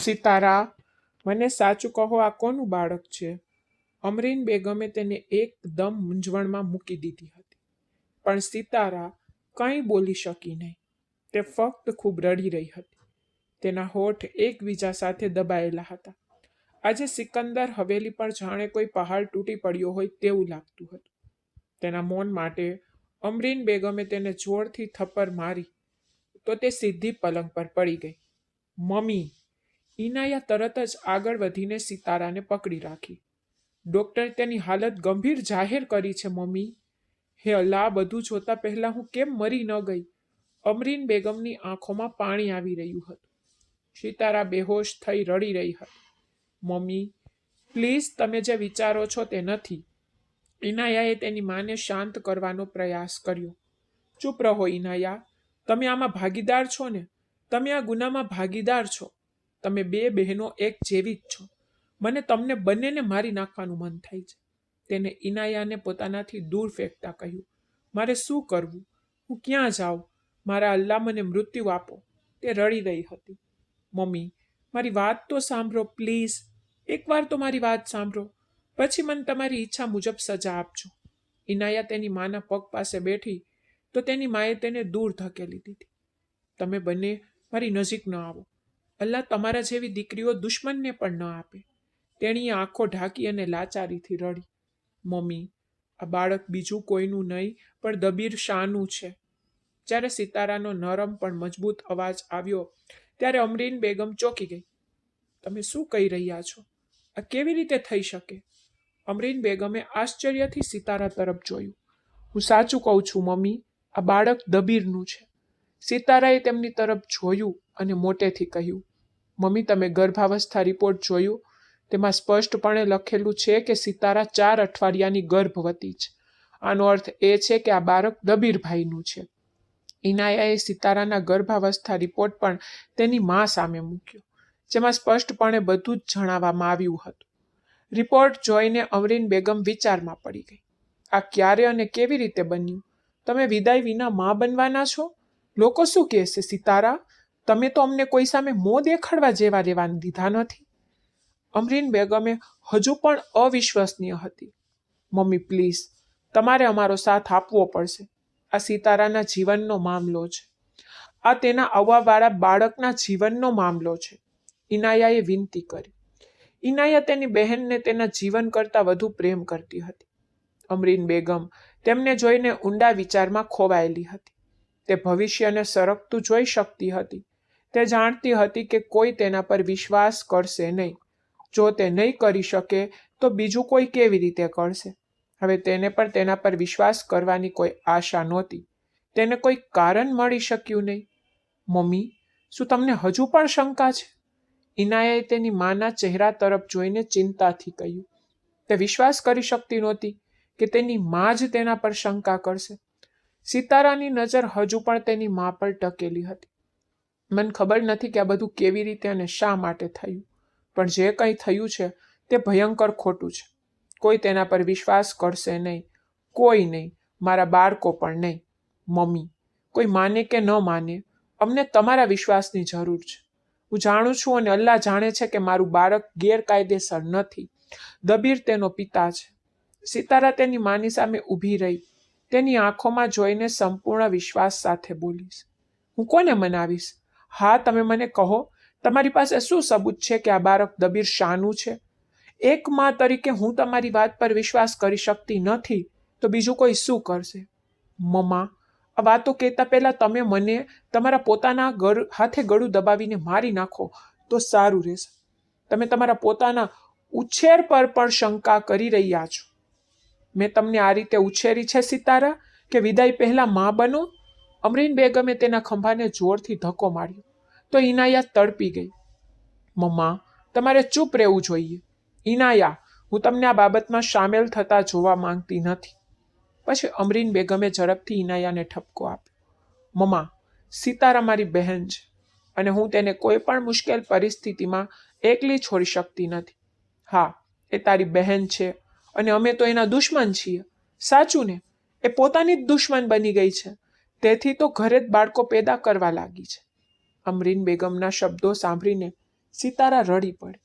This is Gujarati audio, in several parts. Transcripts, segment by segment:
સિતારા, મને સાચું કહો, આ કોનું બાળક છે? અમરીન બેગમે તેને એકદમ મૂંઝવણમાં મૂકી દીધી હતી. પણ સિતારા કંઈ બોલી શકી નહીં. તે ફક્ત ખૂબ રડી રહી હતી. તેના હોઠ એકબીજા સાથે દબાયેલા હતા. આજે સિકંદર હવેલી પર જાણે કોઈ પહાડ તૂટી પડ્યો હોય તેવું લાગતું હતું. તેના મૌન માટે અમરીન બેગમે તેને જોરથી થપ્પડ મારી તો તે સીધી પલંગ પર પડી ગઈ. મમ્મી! ઇનાયા તરત જ આગળ વધીને સિતારાને પકડી રાખી. ડોક્ટરે તેની હાલત ગંભીર જાહેર કરી છે મમ્મી. હે અલ્લાહ, બધું જોતા પહેલા હું કેમ મરી ન ગઈ? અમરીન બેગમની આંખોમાં પાણી આવી રહ્યું હતું. સિતારા બેહોશ થઈ રડી રહી હતી. મમ્મી, પ્લીઝ, તમે જે વિચારો છો તે નથી. ઇનાયાએ તેની માને શાંત કરવાનો પ્રયાસ કર્યો. ચૂપ રહો ઇનાયા, તમે આમાં ભાગીદાર છો ને? તમે આ ગુનામાં ભાગીદાર છો. તમે બે બહેનો એક જેવી જ છો. મને તમને બંનેને મારી નાખવાનું મન થાય છે. તેને ઇનાયાને પોતાનાથી દૂર ફેંકતા કહ્યું. મારે શું કરવું? હું ક્યાં જાઉં? મારા અલ્લાહ, મને મૃત્યુ આપો. તે રડી રહી હતી. મમ્મી, મારી વાત તો સાંભળો પ્લીઝ. એકવાર તો મારી વાત સાંભળો. પછી મને તમારી ઈચ્છા મુજબ સજા આપજો. ઇનાયા તેની માના પગ પાસે બેઠી તો તેની માએ તેને દૂર ધકેલી દીધી. તમે બંને મારી નજીક ન આવો. અલ્લાહ તમારા જેવી દીકરીઓ દુશ્મનને પણ ન આપે. તેણીએ આંખો ઢાંકી અને લાચારીથી રડી. મમ્મી, આ બાળક બીજું કોઈનું નહીં પણ દબીર શાહનું છે. જ્યારે સિતારાનો નરમ પણ મજબૂત અવાજ આવ્યો ત્યારે અમરીન બેગમ ચોંકી ગઈ. તમે શું કહી રહ્યા છો? આ કેવી રીતે થઈ શકે? અમરીન બેગમે આશ્ચર્યથી સિતારા તરફ જોયું. હું સાચું કહું છું મમ્મી, આ બાળક દબીરનું છે. સિતારાએ તેમની તરફ જોયું અને મોટેથી કહ્યું. મમ્મી, તમે ગર્ભાવસ્થા રિપોર્ટ જોયું? તેમાં સ્પષ્ટપણે લખેલું છે કે સિતારા 4 અઠવાડિયાની ગર્ભવતી છે. આનો અર્થ એ છે કે આ બાળક દબીરભાઈનું છે. ઇનાયાએ સિતારાના ગર્ભાવસ્થા રિપોર્ટ પણ તેની મા સામે મૂક્યો, જેમાં સ્પષ્ટપણે બધું જ જણાવવામાં આવ્યું હતું. રિપોર્ટ જોઈને અમરીન બેગમ વિચારમાં પડી ગઈ. આ ક્યારે અને કેવી રીતે બન્યું? તમે વિદાય વિના મા બનવાના છો? લોકો શું કહેશે? સિતારા, તમે તો અમને કોઈ સામે મોં દેખાડવા જેવા રહેવા દીધા નથી. અમરીન બેગમે હજુ પણ અવિશ્વસનીય હતી. મમ્મી પ્લીઝ, તમારે અમારો સાથ આપવો પડશે. આ સિતારાના જીવનનો મામલો છે. આ તેના આવવાવાળા બાળકના જીવનનો મામલો છે. ઇનાયાએ વિનંતી કરી. ઇનાયા તેની બહેનને તેના જીવન કરતાં વધુ પ્રેમ કરતી હતી. અમરીન બેગમ તેમને જોઈને ઊંડા વિચારમાં ખોવાયેલી હતી. તે ભવિષ્યને સરકતું જોઈ શકતી હતી. તે જાણતી હતી કે કોઈ તેના પર વિશ્વાસ કરશે નહીં. જો તે નહીં કરી શકે તો બીજું કોઈ કેવી રીતે કરશે? હવે તેને પણ તેના પર વિશ્વાસ કરવાની કોઈ આશા નહોતી. તેને કોઈ કારણ મળી શક્યું નહીં. મમ્મી, શું તમને હજુ પણ શંકા છે? ઇનાયાએ તેની માના ચહેરા તરફ જોઈને ચિંતાથી કહ્યું. તે વિશ્વાસ કરી શકતી નહોતી કે તેની મા જ તેના પર શંકા કરશે. સિતારાની નજર હજુ પણ તેની મા પર ટકેલી હતી. મને ખબર નથી કે આ બધું કેવી રીતે અને શા માટે થયું, પણ જે કંઈ થયું છે તે ભયંકર ખોટું છે. કોઈ તેના પર વિશ્વાસ કરશે નહીં. કોઈ નહીં, મારા બાળકો પણ નહીં. મમ્મી, કોઈ માને કે ન માને, અમને તમારા વિશ્વાસની જરૂર છે. હું જાણું છું અને અલ્લાહ જાણે છે કે મારું બાળક ગેરકાયદેસર નથી. દબીર તેનો પિતા છે. સિતારા તેની માની સામે ઊભી રહી. તેની આંખોમાં જોઈને સંપૂર્ણ વિશ્વાસ સાથે બોલીશ. હું કોને મનાવીશ? હા, તમે મને કહો, તમારી પાસે શું સબૂત છે કે આ બાળક દબીર શાહનું છે? એક મા તરીકે હું તમારી વાત પર વિશ્વાસ કરી શકતી નથી તો બીજું કોઈ શું કરશે? મમ્મા, આ વાતો કહેતા પહેલા તમે મને તમારા પોતાના હાથે ગળું દબાવીને મારી નાખો તો સારું રહેશે. તમે તમારા પોતાના ઉછેર પર પણ શંકા કરી રહ્યા છો. મેં તમને આ રીતે ઉછેરી છે સિતારા કે વિદાય પહેલા મા બનો? અમરીન બેગમે તેના ખંભાને જોરથી ધક્કો માર્યો તો ઇનાયા તડપી ગઈ. મમ્મા, તમારે ચૂપ રહેવું જોઈએ. ઇનાયા, હું તમને આ બાબતમાં સામેલ થતા જોવા માંગતી નથી. પછી અમરીન બેગમે ઝડપથી ઇનાયાને ઠપકો આપ્યો. મમ્મા, સિતારા મારી બહેન છે અને હું તેને કોઈ પણ મુશ્કેલ પરિસ્થિતિમાં એકલી છોડી શકતી નથી. હા, એ તારી બહેન છે અને અમે તો એના દુશ્મન છીએ. સાચું ને? એ પોતાની જ દુશ્મન બની ગઈ છે. તેથી તો ઘરે જ બાળકો પેદા કરવા લાગી છે. અમરીન બેગમના શબ્દો સાંભળીને સિતારા રડી પડી.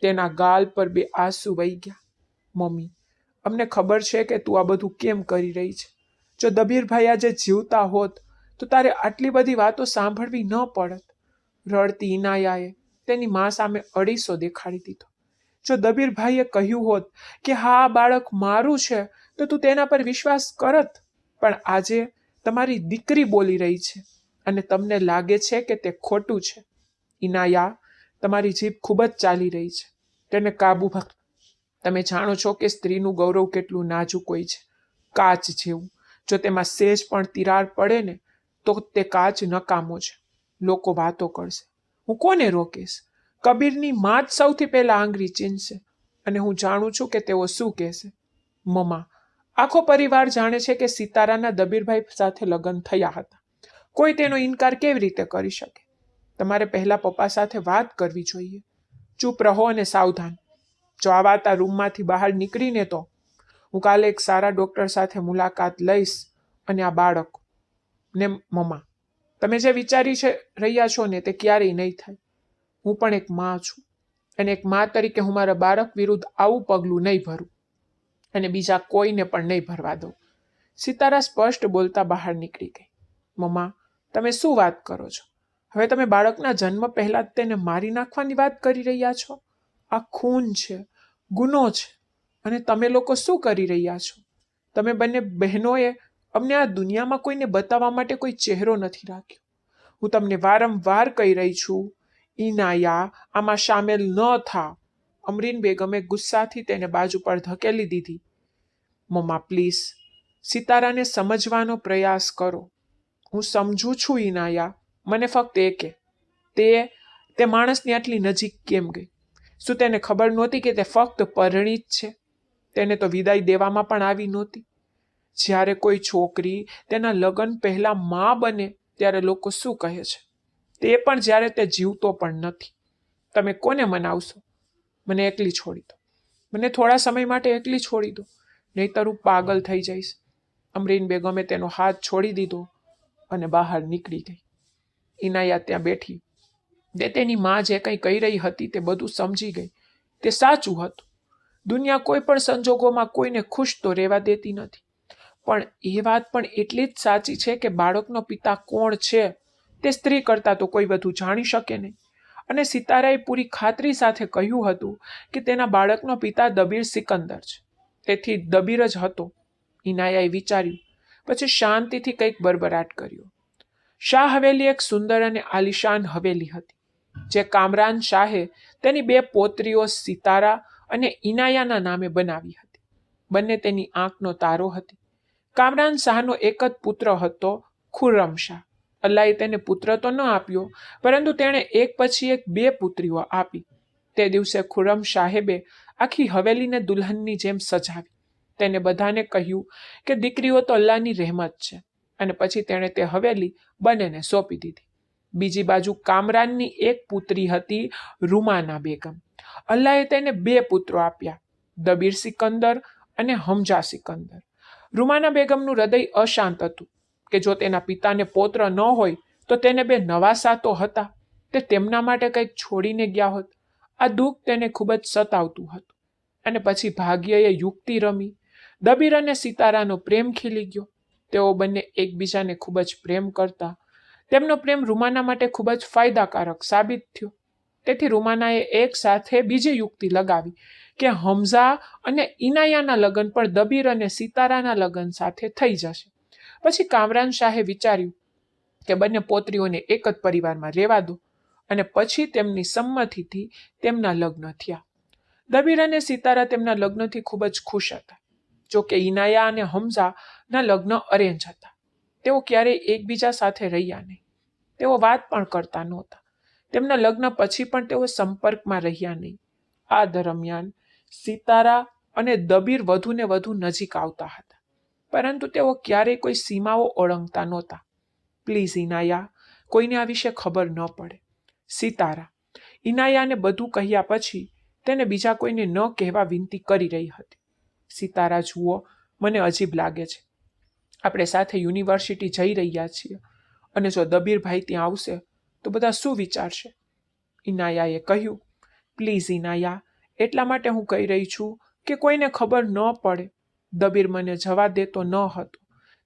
તેના ગાલ પર 2 આંસુ વહી ગયા. મમ્મી, અમને ખબર છે કે તું આ બધું કેમ કરી રહી છે. જો દબીરભાઈ આજે જીવતા હોત તો તારે આટલી બધી વાતો સાંભળવી ન પડત. રડતી ઇનાયાએ તેની મા સામે અડીસો દેખાડી દીધો. જો દબીરભાઈએ કહ્યું હોત કે હા આ બાળક મારું છે તો તું તેના પર વિશ્વાસ કરત, પણ આજે તમારી દીકરી બોલી રહી છે અને તમને લાગે છે કે તે ખોટું છે. ઇનાયા, તમારી જીભ ખૂબ જ ચાલી રહી છે, તેને કાબૂમાં. તમે જાણો છો કે સ્ત્રીનું ગૌરવ કેટલું નાજુક હોય છે, કાચ જેવું. જો તેમાં સેજ પણ તિરાડ પડે ને તો તે કાચ નકામો છે. લોકો વાતો કરશે, હું કોને રોકીશ? કબીરની માં જ સૌથી પહેલા આંગળી ચીંધશે અને હું જાણું છું કે તેઓ શું કહેશે. મમ્મા, આખો પરિવાર જાણે છે કે સિતારાના દબીરભાઈ સાથે લગ્ન થયા હતા. કોઈ તેનો ઇનકાર કેવી રીતે કરી શકે? તમારે પહેલા પપ્પા સાથે વાત કરવી જોઈએ. ચૂપ રહો અને સાવધાન. જો આ વાત આ રૂમમાંથી બહાર નીકળીને તો હું કાલે એક સારા ડોક્ટર સાથે મુલાકાત લઈશ અને આ બાળક ને મમ્મા, તમે જે વિચારી રહ્યા છો ને તે ક્યારેય નહીં થાય. હું પણ એક માં છું અને એક માં તરીકે હું મારા બાળક વિરુદ્ધ આવું પગલું નહીં ભરું અને બીજા કોઈને પણ નહીં ભરવા દઉં. સિતારા સ્પષ્ટ બોલતા બહાર નીકળી ગઈ. મમ્મા, તમે શું વાત કરો છો? હવે તમે બાળકના જન્મ પહેલા જ તેને મારી નાખવાની વાત કરી રહ્યા છો? આ ખૂન છે, ગુનો છે. અને તમે લોકો શું કરી રહ્યા છો? તમે બંને બહેનોએ અમને આ દુનિયામાં કોઈને બતાવવા માટે કોઈ ચહેરો નથી રાખ્યો. હું તમને વારંવાર કહી રહી છું, ઇનાયા, આમાં સામેલ ન થા. અમરીન બેગમે ગુસ્સાથી તેને બાજુ પર ધકેલી દીધી. મમ્મા, પ્લીઝ સિતારાને સમજવાનો પ્રયાસ કરો. હું સમજુ છું ઇનાયા, મને ફક્ત એ કે તે માણસની આટલી નજીક કેમ ગઈ? શું તેને ખબર નહોતી કે તે ફક્ત પરિણીત છે? તેને તો વિદાય દેવામાં પણ આવી નહોતી. જ્યારે કોઈ છોકરી તેના લગ્ન પહેલા માં બને ત્યારે લોકો શું કહે છે? તે પણ જ્યારે તે જીવતો પણ નથી. તમે કોને મનાવશો? મને એકલી છોડી દો. મને થોડા સમય માટે એકલી છોડી દો, નહીંતર હું પાગલ થઈ જઈશ. અમરીન બેગમે તેનો હાથ છોડી દીધો અને બહાર નીકળી ગઈ. ઇનાયા ત્યાં બેઠી. તે તેની માં જે કંઈ કહી રહી હતી તે બધું સમજી ગઈ. તે સાચું હતું. દુનિયા કોઈ પણ સંજોગોમાં કોઈને ખુશ તો રહેવા દેતી નથી. પણ એ વાત પણ એટલી જ સાચી છે કે બાળકનો પિતા કોણ છે તે સ્ત્રી કરતાં તો કોઈ વધુ જાણી શકે નહીં. અને સિતારાએ પૂરી ખાતરી સાથે કહ્યું હતું કે તેના બાળકનો પિતા દબીર સિકંદર છે. તેથી દબીર જ હતો. ઇનાયાએ વિચાર્યું, પછી શાંતિથી કંઈક બરબરાટ કર્યો. શાહ હવેલી એક સુંદર અને આલિશાન હવેલી હતી, જે કામરાન શાહે તેની 2 પોત્રીઓ સિતારા અને ઇનાયાના નામે બનાવી હતી. બંને તેની આંખનો તારો હતી. કામરાન શાહનો એક જ પુત્ર હતો, ખુર્રમ શાહ. અલ્લાહે તેને પુત્ર તો ન આપ્યો, પરંતુ તેણે એક પછી એક 2 પુત્રીઓ આપી. તે દિવસે ખુર્રમ સાહેબે આખી હવેલીને દુલ્હનની જેમ સજાવી. તેને બધાને કહ્યું કે દીકરીઓ તો અલ્લાહની રહેમત છે, અને પછી તેણે તે હવેલી બંનેને સોંપી દીધી. બીજી બાજુ કામરાનની એક પુત્રી હતી, રૂમાના બેગમ. અલ્લાહે તેને 2 પુત્રો આપ્યા, દબીર સિકંદર અને હમજા સિકંદર. રૂમાના બેગમનું હૃદય અશાંત હતું કે જો તેના પિતાને પૌત્ર ન હોય તો તેને 2 નવાસા તો હતા, તે તેમના માટે કંઈક છોડીને ગયા હોત. આ દુઃખ તેને ખૂબ જ સતાવતું હતું. અને પછી ભાગ્યએ યુક્તિ રમી. દબીર અને સિતારાનો પ્રેમ ખીલી ગયો. તેઓ બંને એકબીજાને ખૂબ જ પ્રેમ કરતા. તેમનો પ્રેમ રૂમાના માટે ખૂબ જ ફાયદાકારક સાબિત થયો. તેથી રૂમાનાએ એક સાથે બીજી યુક્તિ લગાવી કે હમઝા અને ઇનાયાના લગ્ન પણ દબીર અને સિતારાના લગ્ન સાથે થઈ જશે. પછી કામરાન શાહે વિચાર્યું કે બંને પોત્રીઓને એક જ પરિવારમાં રહેવા દો, અને પછી તેમની સંમતિથી તેમના લગ્ન થયા. દબીર અને સિતારા તેમના લગ્નથી ખૂબ જ ખુશ હતા. જો કે ઇનાયા અને હમઝાના લગ્ન અરેન્જ હતા. તેઓ ક્યારેય એકબીજા સાથે રહ્યા નહીં. તેઓ વાત પણ કરતા નહોતા. તેમના લગ્ન પછી પણ તેઓ સંપર્કમાં રહ્યા નહીં. આ દરમિયાન સિતારા અને દબીર વધુને વધુ નજીક આવતા હતા, પરંતુ તેઓ ક્યારેય કોઈ સીમાઓ ઓળંગતા નહોતા. પ્લીઝ ઇનાયા, કોઈને આ વિશે ખબર ન પડે. સિતારા ઇનાયાને બધું કહ્યા પછી તેને બીજા કોઈને ન કહેવા વિનંતી કરી રહી હતી. સિતારા, જુઓ, મને અજીબ લાગે છે. આપણે સાથે યુનિવર્સિટી જઈ રહ્યા છીએ, અને જો દબીરભાઈ ત્યાં આવશે તો બધા શું વિચારશે? ઇનાયાએ કહ્યું. પ્લીઝ ઇનાયા, એટલા માટે હું કહી રહી છું કે કોઈને ખબર ન પડે. દબીર મને જવા દેતો ન હતો.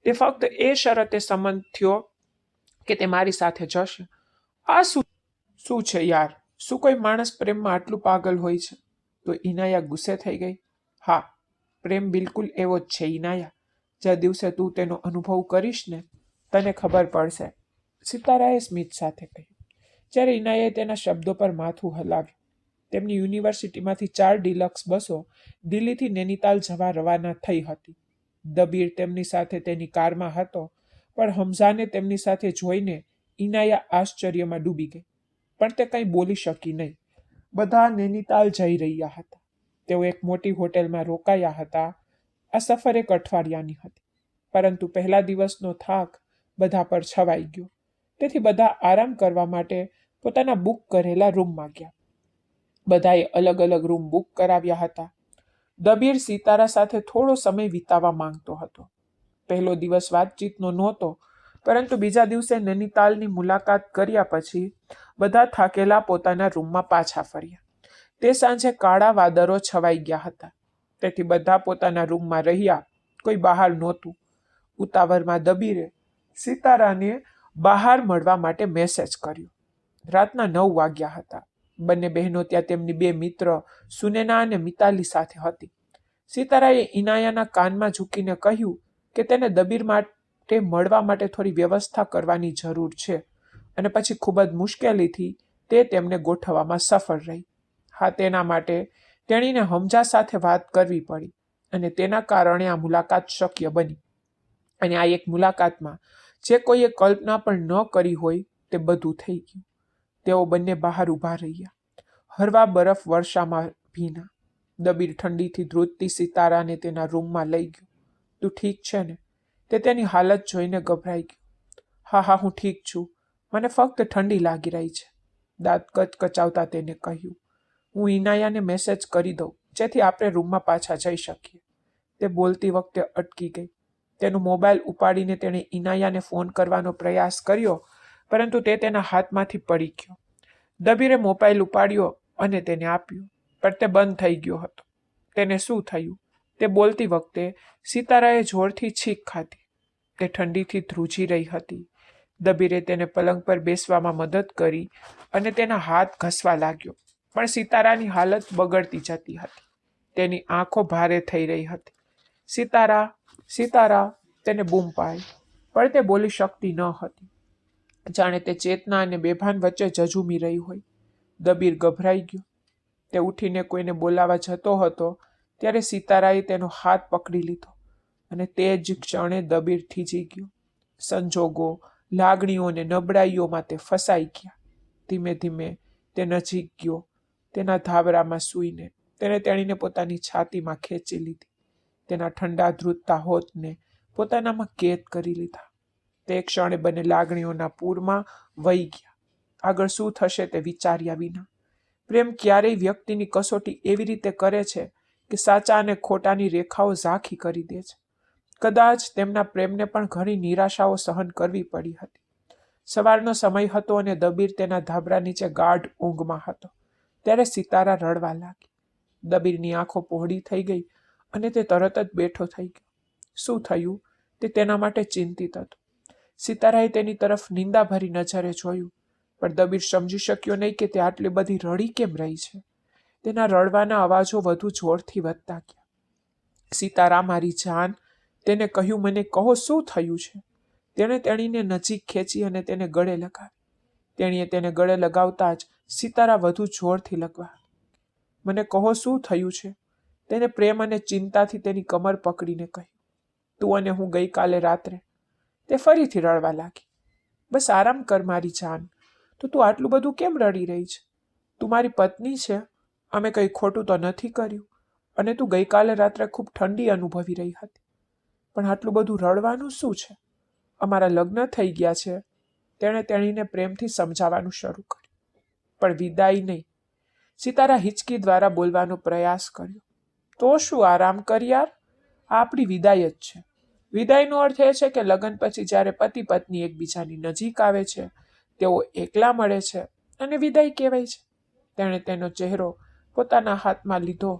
તે ફક્ત એ શરતે સંમત થયો કે તે મારી સાથે જશે. આ શું છે યાર? શું કોઈ માણસ પ્રેમમાં આટલું પાગલ હોય છે? તો ઇનાયા ગુસ્સે થઈ ગઈ. હા, પ્રેમ બિલકુલ એવો જ છે ઇનાયા. જે દિવસે તું તેનો અનુભવ કરીશ ને તને ખબર પડશે, સિતારાએ સ્મિત સાથે કહ્યું. જ્યારે ઇનાયાએ તેના શબ્દો પર માથું હલાવ્યું. તેમની યુનિવર્સિટીમાંથી 4 ડિલક્સ બસો દિલ્હીથી નૈનીતાલ જવા રવાના થઈ હતી. દબીર તેમની સાથે તેની કારમાં હતો, પણ હમઝાને તેમની સાથે જોઈને ઇનાયા આશ્ચર્યમાં ડૂબી ગઈ. પણ તે કંઈ બોલી શકી નહીં. બધા નૈનીતાલ જઈ રહ્યા હતા. તેઓ એક મોટી હોટેલમાં રોકાયા હતા. આ સફર 1 અઠવાડિયાની હતી, પરંતુ પહેલા દિવસનો થાક બધા પર છવાઈ ગયો. તેથી બધા આરામ કરવા માટે પોતાના બુક કરેલા રૂમમાં ગયા. બધાએ અલગ અલગ રૂમ બુક કરાવ્યા હતા. દબીર સિતારા સાથે થોડો સમય વિતાવવા માંગતો હતો. પહેલો દિવસ વાતચીતનો નહોતો, પરંતુ બીજા દિવસે નૈનીતાલની મુલાકાત કર્યા પછી બધા થાકેલા પોતાના રૂમમાં પાછા ફર્યા. તે સાંજે કાળા વાદળો છવાઈ ગયા હતા, તેથી બધા પોતાના રૂમમાં રહ્યા. કોઈ બહાર નહોતું. ઉતાવળમાં દબીરે સિતારાને બહાર મળવા માટે મેસેજ કર્યો. રાતના 9 વાગ્યા હતા. બંને બહેનો ત્યાં તેમની 2 મિત્ર સુનેના અને મિતાલી સાથે હતી. સિતારાએ ઇનાયાના કાનમાં ઝૂકીને કહ્યું કે તેને દબીર માટે મળવા માટે થોડી વ્યવસ્થા કરવાની જરૂર છે, અને પછી ખૂબ જ મુશ્કેલીથી તે તેમને ગોઠવવામાં સફળ રહી. હા, તેના માટે તેણીને હમઝા સાથે વાત કરવી પડી, અને તેના કારણે આ મુલાકાત શક્ય બની. અને આ એક મુલાકાતમાં જે કોઈએ કલ્પના પણ ન કરી હોય તે બધું થઈ ગયું. તેઓ બંને બહાર ઊભા રહ્યા, હળવા બરફ વર્ષામાં ભીના. દબીર ઠંડીથી ધ્રુજતી સિતારાને તેના રૂમમાં લઈ ગયો. તું ઠીક છે ને? તે તેની હાલત જોઈને ગભરાઈ ગયો. હા, હું ઠીક છું. મને ફક્ત ઠંડી લાગી રહી છે, દાંત કચકચાવતા તેને કહ્યું. હું ઇનાયાને મેસેજ કરી દઉં, જેથી આપણે રૂમમાં પાછા જઈ શકીએ. તે બોલતી વખતે અટકી ગઈ. તેનો મોબાઈલ ઉપાડીને તેણે ઇનાયાને ફોન કરવાનો પ્રયાસ કર્યો, પરંતુ તે તેના હાથમાંથી પડી ગયો. દબીરે મોબાઈલ ઉપાડ્યો અને તેને આપ્યો, પણ તે બંધ થઈ ગયો હતો. તેને શું થયું? તે બોલતી વખતે સિતારાએ જોરથી છીંક ખાધી. તે ઠંડીથી ધ્રુજી રહી હતી. દબીરે તેને પલંગ પર બેસવામાં મદદ કરી અને તેના હાથ ઘસવા લાગ્યો, પણ સિતારાની હાલત બગડતી જતી હતી. તેની આંખો ભારે થઈ રહી હતી. સિતારા, સિતારા, તેને બૂમ પાડી, પણ તે બોલી શકતી ન હતી. જાણે તે ચેતના અને બેભાન વચ્ચે ઝઝૂમી રહી હોય. દબીર ગભરાઈ ગયો. તે ઉઠીને કોઈને બોલાવવા જતો હતો ત્યારે સિતારાએ તેનો હાથ પકડી લીધો, અને તે જ ક્ષણે દબીર થીજી ગયો. સંજોગો, લાગણીઓ અને નબળાઈઓમાં તે ફસાઈ ગયા. ધીમે ધીમે તે નજીક ગયો. તેના ધાબરામાં સૂઈને તેને તેણીને પોતાની છાતીમાં ખેંચી લીધી. તેના ઠંડા ધ્રુજતા હોઠને પોતાનામાં કેદ કરી લીધા. તે ક્ષણે બંને લાગણીઓના પૂરમાં વહી ગયા, આગળ શું થશે તે વિચાર્યા વિના. પ્રેમ ક્યારેય વ્યક્તિની કસોટી એવી રીતે કરે છે કે સાચા અને ખોટાની રેખાઓ ઝાંખી કરી દે છે. કદાચ તેમના પ્રેમને પણ ઘણી નિરાશાઓ સહન કરવી પડી હતી. સવારનો સમય હતો અને દબીર તેના ધાબળા નીચે ગાઢ ઊંઘમાં હતો. ત્યારે સિતારા રડવા લાગી. દબીરની આંખો પહોળી થઈ ગઈ અને તે તરત જ બેઠો થઈ ગયો. શું થયું તે તેના માટે ચિંતિત હતો. સિતારાએ તેની તરફ નિંદાભરી નજરે જોયું, પણ દબીર સમજી શક્યો નહીં કે તે આટલી બધી રડી કેમ રહી છે. તેના રડવાના અવાજો વધુ જોરથી વધતા ગયા. સિતારા, મારી જાન, તેને કહ્યું, મને કહો શું થયું છે. તેણે તેણીને નજીક ખેંચી અને તેને ગળે લગાવી. તેણીએ તેને ગળે લગાવતા જ સિતારા વધુ જોરથી લગવા. મને કહો શું થયું છે. તેને પ્રેમ અને ચિંતાથી તેની કમર પકડીને કહ્યું. તું અને હું ગઈકાલે રાત્રે. તે ફરીથી રડવા લાગી. બસ આરામ કર મારી જાન. તો તું આટલું બધું કેમ રડી રહી છે? તું મારી પત્ની છે. અમે કંઈ ખોટું તો નથી કર્યું. અને તું ગઈકાલે રાત્રે ખૂબ ઠંડી અનુભવી રહી હતી. પણ આટલું બધું રડવાનું શું છે? અમારા લગ્ન થઈ ગયા છે. તેણે તેણીને પ્રેમથી સમજાવવાનું શરૂ કર્યું. પણ વિદાય નહીં. સિતારા હિચકી દ્વારા બોલવાનો પ્રયાસ કર્યો. તો શું, આરામ કર યાર. આ આપણી વિદાય જ છે. વિદાયનો અર્થ એ છે કે લગ્ન પછી જ્યારે પતિ પત્ની એકબીજાની નજીક આવે છે, તેઓ એકલા મળે છે, અને વિદાય કહેવાય છે. તેણે તેનો ચહેરો પોતાના હાથમાં લીધો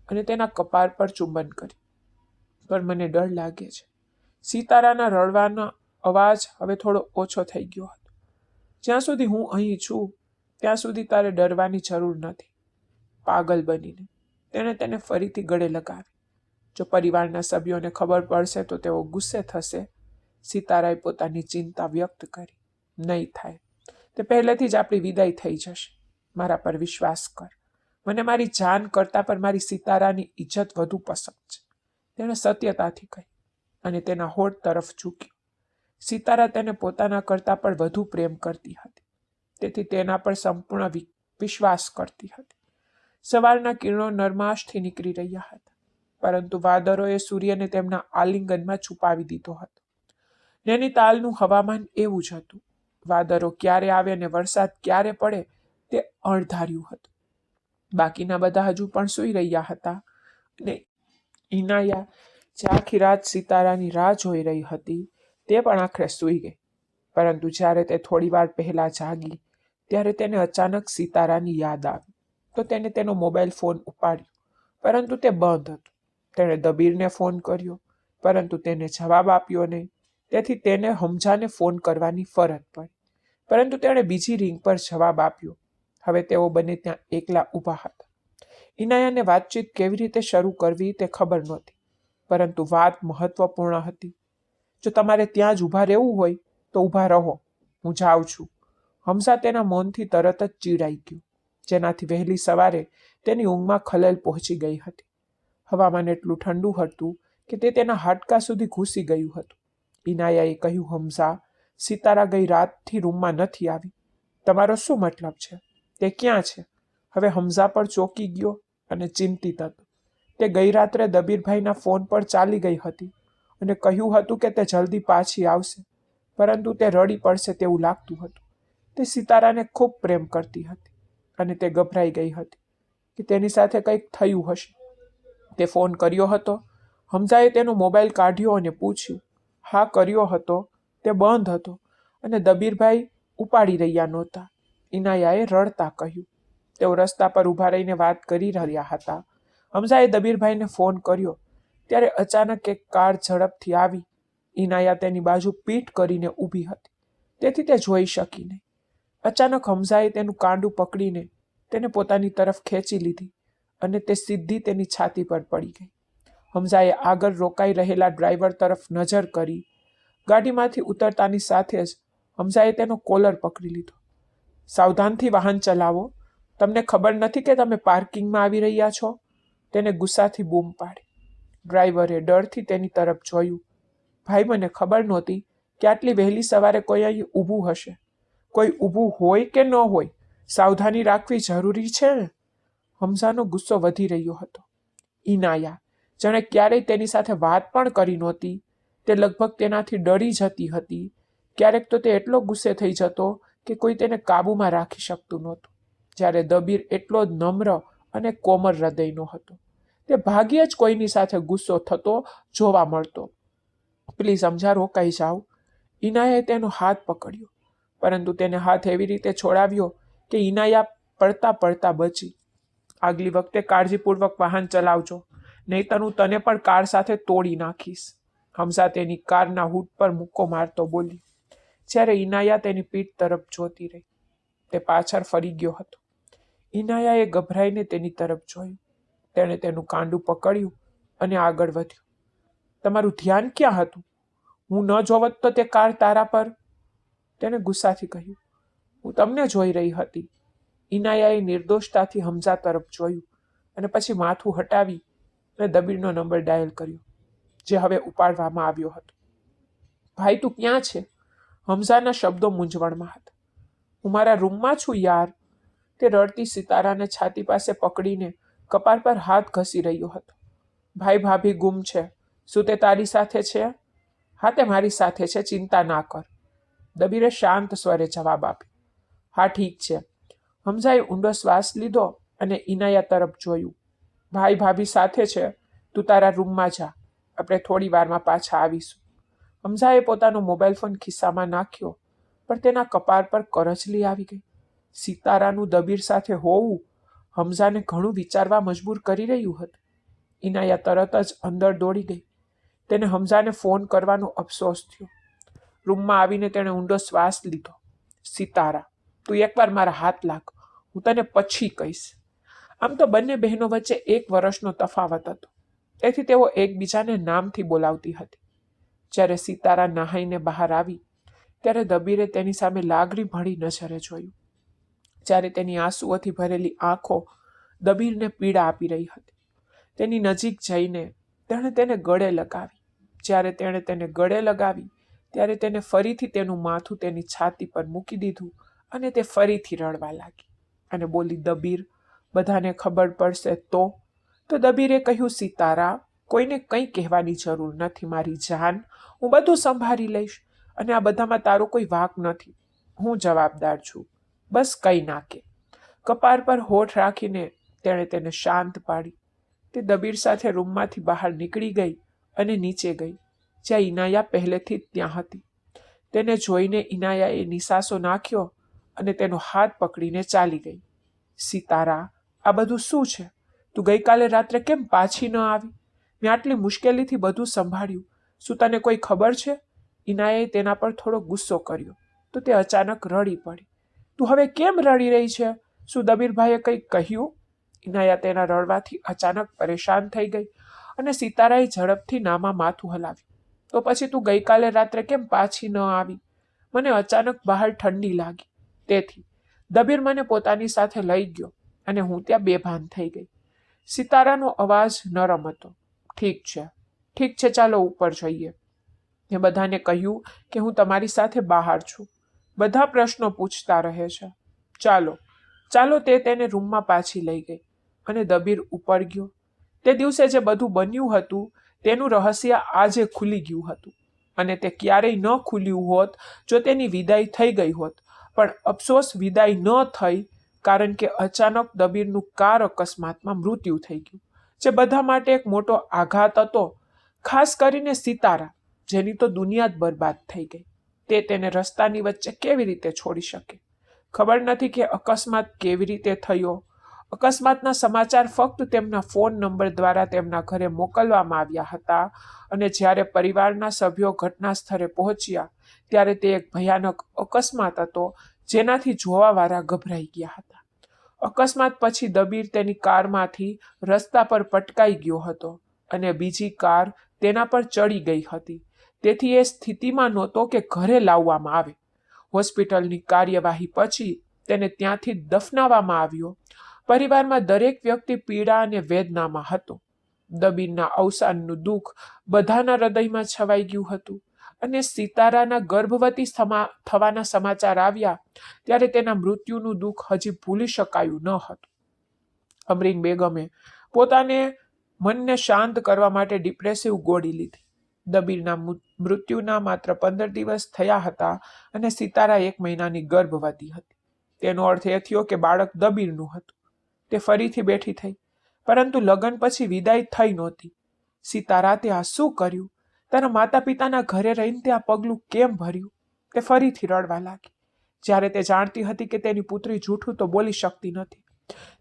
અને તેના કપાળ પર ચુંબન કર્યું. પણ મને ડર લાગે છે. સિતારાના રડવાનો અવાજ હવે થોડો ઓછો થઈ ગયો હતો. જ્યાં સુધી હું અહીં છું ત્યાં સુધી તારે ડરવાની જરૂર નથી. પાગલ બનીને તેણે તેને ફરીથી ગળે લગાવી. જો પરિવારના સભ્યોને ખબર પડશે તો તેઓ ગુસ્સે થશે. સિતારાએ પોતાની ચિંતા વ્યક્ત કરી. નહીં થાય. તે પહેલેથી જ આપણી વિદાય થઈ જશે. મારા પર વિશ્વાસ કર. મને મારી જાન કરતાં પણ મારી સિતારાની ઇજ્જત વધુ પસંદ છે. તેણે સત્યતાથી કહી અને તેના હોઠ તરફ ઝૂક્યો. સિતારા તેને પોતાના કરતાં પણ વધુ પ્રેમ કરતી હતી. તેથી તેના પર સંપૂર્ણ વિશ્વાસ કરતી હતી. સવારના કિરણો નરમાશથી નીકળી રહ્યા હતા, પરંતુ વાદળોએ સૂર્યને તેમના આલિંગનમાં છુપાવી દીધો હતો. નૈનીતાલનું હવામાન એવું જ હતું. વાદળો ક્યારે આવે અને વરસાદ ક્યારે પડે તે અણધાર્યું હતું. બાકીના બધા હજુ પણ સૂઈ રહ્યા હતા અને ઇનાયા જે આખી રાત સિતારાની રાહ જોઈ રહી હતી તે પણ આખરે સૂઈ ગઈ. પરંતુ જ્યારે તે થોડી વાર પહેલા જાગી ત્યારે તેને અચાનક સિતારાની યાદ આવી. તો તેને તેનો મોબાઈલ ફોન ઉપાડ્યો, પરંતુ તે બંધ હતો. તેણે દબીરને ફોન કર્યો, પરંતુ તેને જવાબ આપ્યો નહીં. તેથી તેને હમઝાને ફોન કરવાની ફરજ પડી, પરંતુ તેણે બીજી રિંગ પર જવાબ આપ્યો. હવે તેઓ બંને ત્યાં એકલા ઊભા હતા. ઇનાયાને વાતચીત કેવી રીતે શરૂ કરવી તે ખબર નહોતી, પરંતુ વાત મહત્વપૂર્ણ હતી. જો તમારે ત્યાં જ ઊભા રહેવું હોય તો ઊભા રહો, હું જાઉં છું. હમઝા તેના મૌનથી તરત જ ચીડાઈ ગયો, જેનાથી વહેલી સવારે તેની ઊંઘમાં ખલેલ પહોંચી ગઈ હતી. હવામાન એટલું ઠંડુ હતું કે તે તેના હાડકાં સુધી ઘૂસી ગયું હતું. ઇનાયાએ કહ્યું, હમઝા, સિતારા ગઈ રાતથી રૂમમાં નથી આવી. તમારો શું મતલબ છે? તે ક્યાં છે? હવે હમઝા પણ ચોંકી ગયો અને ચિંતિત હતો. તે ગઈ રાત્રે દબીરભાઈના ફોન પર ચાલી ગઈ હતી અને કહ્યું હતું કે તે જલ્દી પાછી આવશે, પરંતુ તે રડી પડશે તેવું લાગતું હતું. તે સિતારાને ખૂબ પ્રેમ કરતી હતી અને તે ગભરાઈ ગઈ હતી કે તેની સાથે કંઈક થયું હશે. તે ફોન કર્યો હતો. હમઝાએ તેનો મોબાઈલ કાઢ્યો અને પૂછ્યું. હા, કર્યો હતો. તે બંધ હતો અને દબીરભાઈ ઉપાડી રહ્યા નહોતા, ઇનાયાએ રડતા કહ્યું. તેઓ રસ્તા પર ઊભા રહીને વાત કરી રહ્યા હતા. હમઝાએ દબીરભાઈને ફોન કર્યો ત્યારે અચાનક એક કાર ઝડપથી આવી. ઇનાયા તેની બાજુ પીઠ કરીને ઊભી હતી, તેથી તે જોઈ શકી નહીં. અચાનક હમઝાએ તેનું કાંડું પકડીને તેને પોતાની તરફ ખેંચી લીધી અને તે સીધી તેની છાતી પર પડી ગઈ. હમઝાએ આગળ રોકાઈ રહેલા ડ્રાઈવર તરફ નજર કરી. ગાડીમાંથી ઉતરતાની સાથે જ હમઝાએ તેનો કોલર પકડી લીધો. સાવધાનથી વાહન ચલાવો. તમને ખબર નથી કે તમે પાર્કિંગમાં આવી રહ્યા છો? તેને ગુસ્સાથી બૂમ પાડી. ડ્રાઈવરે ડરથી તેની તરફ જોયું. ભાઈ, મને ખબર નહોતી કે આટલી વહેલી સવારે કોઈ અહીં ઊભું હશે. કોઈ ઊભું હોય કે ન હોય, સાવધાની રાખવી જરૂરી છે ને? હમઝાનો ગુસ્સો વધી રહ્યો હતો. ઇનાયા, જેણે ક્યારેય તેની સાથે વાત પણ કરી નહોતી, તે લગભગ તેનાથી ડરી જતી હતી. ક્યારેક તો તે એટલો ગુસ્સે થઈ જતો કે કોઈ તેને કાબૂમાં રાખી શકતું નહોતું. જ્યારે દબીર એટલો જ નમ્ર અને કોમળ હૃદયનો હતો. તે ભાગ્યે જ કોઈની સાથે ગુસ્સો થતો જોવા મળતો. પ્લીઝ હમઝા, રોકાઈ જાઓ. ઇનાયાએ તેનો હાથ પકડ્યો, પરંતુ તેને હાથ એવી રીતે છોડાવ્યો કે ઇનાયા પડતા પડતા બચી. આગલી વખતે કાળજીપૂર્વક વાહન ચલાવજો, નહીંતર હું તને પણ કાર સાથે તોડી નાખીશ. હમઝા તેની કારના હૂડ પર મુક્કો મારતો બોલી. જ્યારે ઇનાયા તેની પીઠ તરફ જોતી રહી, તે પાછળ ફરી ગયો હતો. ઇનાયાએ ગભરાઈને તેની તરફ જોયું. તેણે તેનું કાંડું પકડ્યું અને આગળ વધ્યો. તમારું ધ્યાન ક્યાં હતું? હું ન જોવત તો તે કાર તારા પર. તેણે ગુસ્સાથી કહ્યું. હું તમને જોઈ રહી હતી. ઇનાયાએ નિર્દોષતાથી હમઝા તરફ જોયું અને પછી માથું હટાવી અને દબીરનો નંબર ડાયલ કર્યો, જે હવે ઉપાડવામાં આવ્યો હતો. ભાઈ, તું ક્યાં છે? હમઝાના શબ્દો મૂંઝવણમાં હતા. હું મારા રૂમમાં છું યાર. તે રડતી સિતારાને છાતી પાસે પકડીને કપાળ પર હાથ ઘસી રહ્યો હતો. ભાઈ, ભાભી ગુમ છે. શું તે તારી સાથે છે? હા, તે મારી સાથે છે, ચિંતા ના કર. દબીરે શાંત સ્વરે જવાબ આપ્યો. હા, ઠીક છે. હમઝાએ ઊંડો શ્વાસ લીધો અને ઇનાયા તરફ જોયું. ભાઈ ભાભી સાથે છે. તું તારા રૂમમાં જા. આપણે થોડી વારમાં પાછા આવીશું. હમઝાએ પોતાનો મોબાઈલ ફોન ખિસ્સામાં નાખ્યો, પણ તેના કપાળ પર કરચલી આવી ગઈ. સિતારાનું દબીર સાથે હોવું હમઝાને ઘણું વિચારવા મજબૂર કરી રહ્યું હતું. ઇનાયા તરત જ અંદર દોડી ગઈ. તેને હમઝાને ફોન કરવાનો અફસોસ થયો. રૂમમાં આવીને તેણે ઊંડો શ્વાસ લીધો. સિતારા, તું એકવાર મારા હાથ લાગ, હું તને પછી કહીશ. આમ તો બંને બહેનો વચ્ચે 1 વર્ષનો તફાવત હતો, તેથી તેઓ એકબીજાને નામથી બોલાવતી હતી. જ્યારે સિતારા નહાઈને બહાર આવી ત્યારે દબીરે તેની સામે લાગણી ભળી નજરે જોયું. જ્યારે તેની આંસુઓથી ભરેલી આંખો દબીરને પીડા આપી રહી હતી. તેની નજીક જઈને તેણે તેને ગળે લગાવી. જ્યારે તેણે તેને ગળે લગાવી ત્યારે તેને ફરીથી તેનું માથું તેની છાતી પર મૂકી દીધું અને તે ફરીથી રડવા લાગી અને બોલી, દબીર, બધાને ખબર પડશે તો? દબીરે કહ્યું, સિતારા, કોઈને કંઈ કહેવાની જરૂર નથી મારી જાન. હું બધું સંભાળી લઈશ અને આ બધામાં તારો કોઈ વાંક નથી. હું જવાબદાર છું. બસ કંઈ ના કે. કપાળ પર હોઠ રાખીને તેણે તેને શાંત પાડી. તે દબીર સાથે રૂમમાંથી બહાર નીકળી ગઈ અને નીચે ગઈ, જ્યાં ઇનાયા પહેલેથી જ ત્યાં હતી. તેને જોઈને ઇનાયાએ નિસાસો નાખ્યો અને તેનો હાથ પકડીને ચાલી ગઈ. સિતારા, આ બધું શું છે? તું ગઈકાલે રાત્રે કેમ પાછી ન આવી? મેં આટલી મુશ્કેલીથી બધું સંભાળ્યું. શું તને કોઈ ખબર છે? ઇનાયાએ તેના પર થોડો ગુસ્સો કર્યો તો તે અચાનક રડી પડી. તું હવે કેમ રડી રહી છે? શું દબીરભાઈએ કંઈક કહ્યું? ઇનાયા તેના રડવાથી અચાનક પરેશાન થઈ ગઈ અને સિતારાએ ઝડપથી નામાં માથું હલાવ્યું. તો પછી તું ગઈકાલે રાત્રે કેમ પાછી ન આવી? મને અચાનક બહાર ઠંડી લાગી, તેથી દબીર મને પોતાની સાથે લઈ ગયો અને હું ત્યાં બેભાન થઈ ગઈ. સિતારાનો અવાજ નરમ હતો. ઠીક છે, ચાલો ઉપર જઈએ. મેં બધાને કહ્યું કે હું તમારી સાથે બહાર છું. બધા પ્રશ્નો પૂછતા રહે છે. ચાલો તે તેને રૂમમાં પાછી લઈ ગઈ અને દબીર ઉપર ગયો. તે દિવસે જે બધું બન્યું હતું તેનું રહસ્ય આજે ખુલી ગયું હતું અને તે ક્યારેય ન ખુલ્યું હોત જો તેની વિદાય થઈ ગઈ હોત. પણ અફસોસ વિદાય ન થઈ, કારણ કે અચાનક દબીરનું કાર અકસ્માતમાં મૃત્યુ થઈ ગયું, જે બધા માટે એક મોટો આઘાત હતો. ખાસ કરીને સિતારા, જેની તો દુનિયા જ બરબાદ થઈ ગઈ. તે તેને રસ્તાની વચ્ચે કેવી રીતે છોડી શકે? ખબર નથી કે અકસ્માત કેવી રીતે થયો. અકસ્માતના સમાચાર ફક્ત તેમના ફોન નંબર દ્વારા તેમના ઘરે મોકલવામાં આવ્યા હતા અને જ્યારે પરિવારના સભ્યો ઘટના સ્થળે પહોંચ્યા ત્યારે તે એક ભયાનક અકસ્માત હતો જેનાથી જોવાવાળા ગભરાઈ ગયા હતા. અકસ્માત પછી દબીર તેની કારમાંથી રસ્તા પર પટકાઈ ગયો હતો અને બીજી કાર તેના પર ચડી ગઈ હતી. તેથી એ સ્થિતિમાં નહોતો કે ઘરે લાવવામાં આવે. હોસ્પિટલની કાર્યવાહી પછી તેને ત્યાંથી દફનાવવામાં આવ્યો. પરિવારમાં દરેક વ્યક્તિ પીડા અને વેદનામાં હતો. દબીરના અવસાનનું દુઃખ બધાના હૃદયમાં છવાઈ ગયું હતું અને સિતારાના ગર્ભવતી થવાના સમાચાર આવ્યા ત્યારે તેના મૃત્યુનું દુઃખ હજી ભૂલી શકાયું ન હતું. અમરીન બેગમે પોતાને મનને શાંત કરવા માટે ડિપ્રેસિવ ગોળી લીધી. દબીરના મૃત્યુના માત્ર 15 દિવસ થયા હતા અને સિતારા 1 મહિનાની ગર્ભવતી હતી. તેનો અર્થ એ થયો કે બાળક દબીરનું હતું. તે ફરીથી બેઠી થઈ, પરંતુ લગ્ન પછી વિદાય થઈ નહોતી. સિતારા, તે આ શું કર્યું? તારા માતા પિતાના ઘરે રહીને તે આ પગલું કેમ ભર્યું? તે ફરીથી રડવા લાગી. જ્યારે તે જાણતી હતી કે તેની પુત્રી જૂઠું તો બોલી શકતી નથી.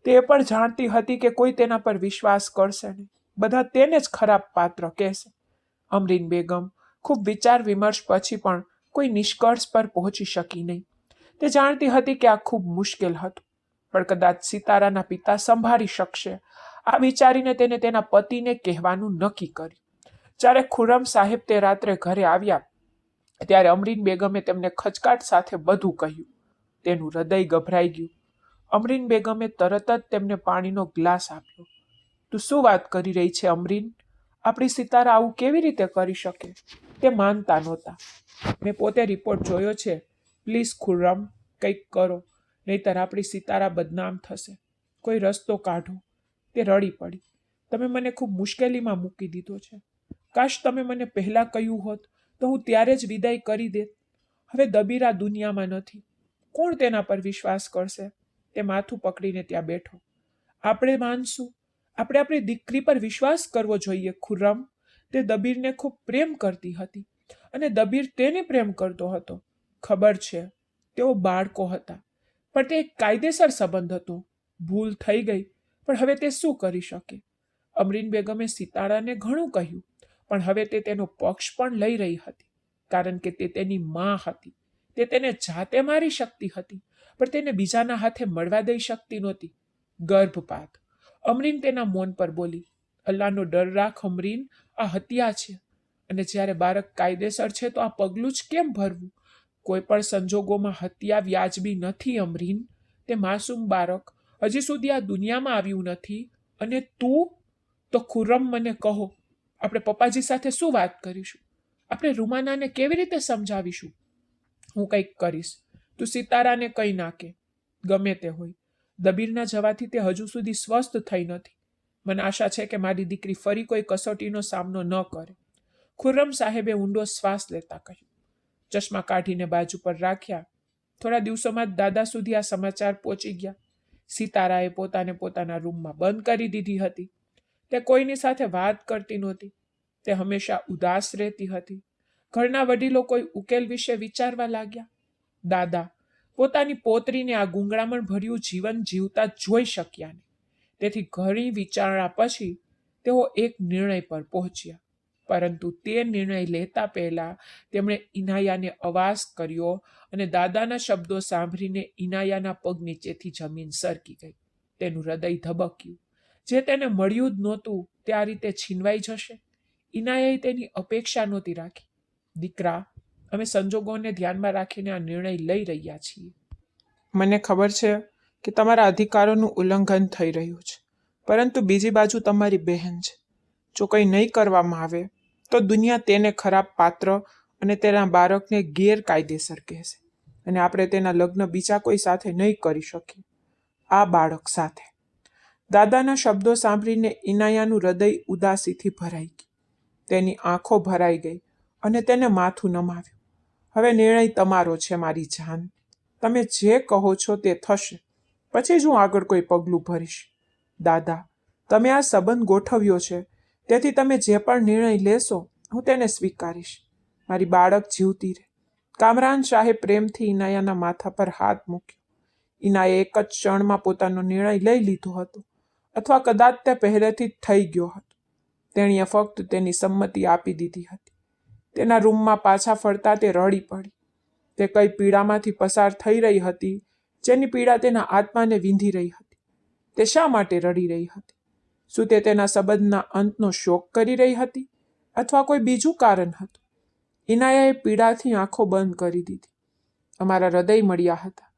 તે પણ જાણતી હતી કે કોઈ તેના પર વિશ્વાસ કરશે નહીં. બધા તેને જ ખરાબ પાત્ર કહેશે. અમરીન બેગમ ખૂબ વિચાર વિમર્શ પછી પણ કોઈ નિષ્કર્ષ પર પહોંચી શકી નહીં. તે જાણતી હતી કે આ ખૂબ મુશ્કેલ હતું, પણ કદાચ સિતારાના પિતા સંભાળી શકશે. આ વિચારીને તેને તેના પતિને કહેવાનું નક્કી કર્યું. જ્યારે ખુરમ સાહેબ તે રાત્રે ઘરે આવ્યા ત્યારે અમરીન બેગમે તેમને ખચકાટ સાથે બધું કહ્યું. તેનું હૃદય ગભરાઈ ગયું. અમરીન બેગમે તરત જ તેમને પાણીનો ગ્લાસ આપ્યો. તું શું વાત કરી રહી છે અમરીન? આપણી સિતારા આવું કેવી રીતે કરી શકે? તે માનતા નહોતા. મેં પોતે રિપોર્ટ જોયો છે. પ્લીઝ ખુરમ, કંઈક કરો, નહીતર આપણી સિતારા બદનામ થશે. કોઈ રસ્તો કાઢો. તે રડી પડી. તમે મને ખૂબ મુશ્કેલીમાં મૂકી દીધો છે. કાશ તમે મને પહેલા કહ્યું હોત તો હું ત્યારે જ વિદાય કરી દેત. હવે દબીર આ દુનિયામાં નથી. કોણ તેના પર વિશ્વાસ કરશે? તે માથું પકડીને ત્યાં બેઠો. આપણે માનશું. આપણે આપણી દીકરી પર વિશ્વાસ કરવો જોઈએ ખુરમ. તે દબીરને ખૂબ પ્રેમ કરતી હતી અને દબીર તેને પ્રેમ કરતો હતો. ખબર છે, તેઓ બાળકો હતા, પણ તે એક કાયદેસર સંબંધ હતો. ભૂલ થઈ ગઈ, પણ હવે તે શું કરી શકે? અમરીન બેગમે સિતારાને ઘણું કહ્યું, પણ હવે તે તેનો પક્ષ પણ લઈ રહી હતી, કારણ કે તે તેની માં હતી. તે તેને જાતે મારી શકતી હતી, પણ તેને બીજાના હાથે મળવા દઈ શકતી નહોતી. ગર્ભપાત. અમરીન તેના મૌન પર બોલી, અલ્લાહનો ડર રાખ અમરીન, આ હત્યા છે, અને જ્યારે બાળક કાયદેસર છે તો આ પગલું જ કેમ ભરવું? કોઈ પણ સંજોગોમાં હત્યા વ્યાજબી નથી અમરીન. તે માસૂમ બાળક હજી સુધી આ દુનિયામાં આવ્યું નથી, અને તું? તો ખુર્રમ, મને કહો, આપણે પપ્પાજી સાથે શું વાત કરીશું? આપણે રૂમાનાને કેવી રીતે સમજાવીશું? હું કંઈક કરીશ, તું સિતારાને કંઈ નાખે. ગમે તે હોય, દબીરના જવાથી તે હજુ સુધી સ્વસ્થ થઈ નથી. મને આશા છે કે મારી દીકરી ફરી કોઈ કસોટીનો સામનો ન કરે. ખુર્રમ સાહેબે ઊંડો શ્વાસ લેતા કહ્યું. ચશ્મા કાઢીને બાજુ પર રાખ્યા. થોડા દિવસોમાં જ દાદા સુધી આ સમાચાર પહોંચી ગયા. સિતારાએ પોતાને પોતાના રૂમમાં બંધ કરી દીધી હતી. તે કોઈની સાથે વાત કરતી નહોતી. તે હંમેશા ઉદાસ રહેતી હતી. ઘરના વડીલો કોઈ ઉકેલ વિશે વિચારવા લાગ્યા. દાદા પોતાની પોતરીને આ ગૂંગળામણ ભર્યું જીવન જીવતા જોઈ શક્યા નહીં. તેથી ઘણી વિચારણા પછી તેઓ એક નિર્ણય પર પહોંચ્યા. પરંતુ તે નિર્ણય લેતા પહેલા તેમણે ઇનાયાને અવાજ કર્યો, અને દાદાના શબ્દો સાંભળીને ઇનાયાના પગ નીચેથી જમીન સરકી ગઈ. તેનું હૃદય ધબક્યું. જે તેને મળ્યું જ નહોતું તે આ રીતે છીનવાઈ જશે? ઇનાયાએ તેની અપેક્ષા નહોતી રાખી. દીકરા, અમે સંજોગોને ધ્યાનમાં રાખીને આ નિર્ણય લઈ રહ્યા છીએ. મને ખબર છે કે તમારા અધિકારોનું ઉલ્લંઘન થઈ રહ્યું છે, પરંતુ બીજી બાજુ તમારી બહેન છે. જો કંઈ નહીં કરવામાં આવે તો દુનિયા તેને ખરાબ પાત્ર અને તેના બાળકને ગેરકાયદેસર કહેશે, અને આપણે તેના લગ્ન બીજા કોઈ સાથે નહીં કરી શકીએ, આ બાળક સાથે. દાદાના શબ્દો સાંભળીને ઇનાયાનું હૃદય ઉદાસીથી ભરાઈ ગયું. તેની આંખો ભરાઈ ગઈ અને તેને માથું નમાવ્યું. હવે નિર્ણય તમારો છે મારી જાન. તમે જે કહો છો તે થશે, પછી જ હું આગળ કોઈ પગલું ભરીશ. દાદા, તમે આ સંબંધ ગોઠવ્યો છે, તેથી તમે જે પણ નિર્ણય લેશો હું તેને સ્વીકારીશ. મારી બાળક જીવતી રહે. કામરાન શાહે પ્રેમથી ઇનાયાના માથા પર હાથ મૂક્યો. ઇનાએ એક જ ક્ષણમાં પોતાનો નિર્ણય લઈ લીધો હતો, અથવા કદાચ તે પહેલેથી જ થઈ ગયો હતો. તેણીએ ફક્ત તેની સંમતિ આપી દીધી હતી. તેના રૂમમાં પાછા ફરતા તે રડી પડી. તે કઈ પીડામાંથી પસાર થઈ રહી હતી, જેની પીડા તેના આત્માને વીંધી રહી હતી. તે શા માટે રડી રહી હતી? શું તે તેના સંબંધના અંતનો શોક કરી રહી હતી, અથવા કોઈ બીજું કારણ હતું? ઇનાયાએ પીડાથી આંખો બંધ કરી દીધી. અમારા હૃદય મળ્યા હતા,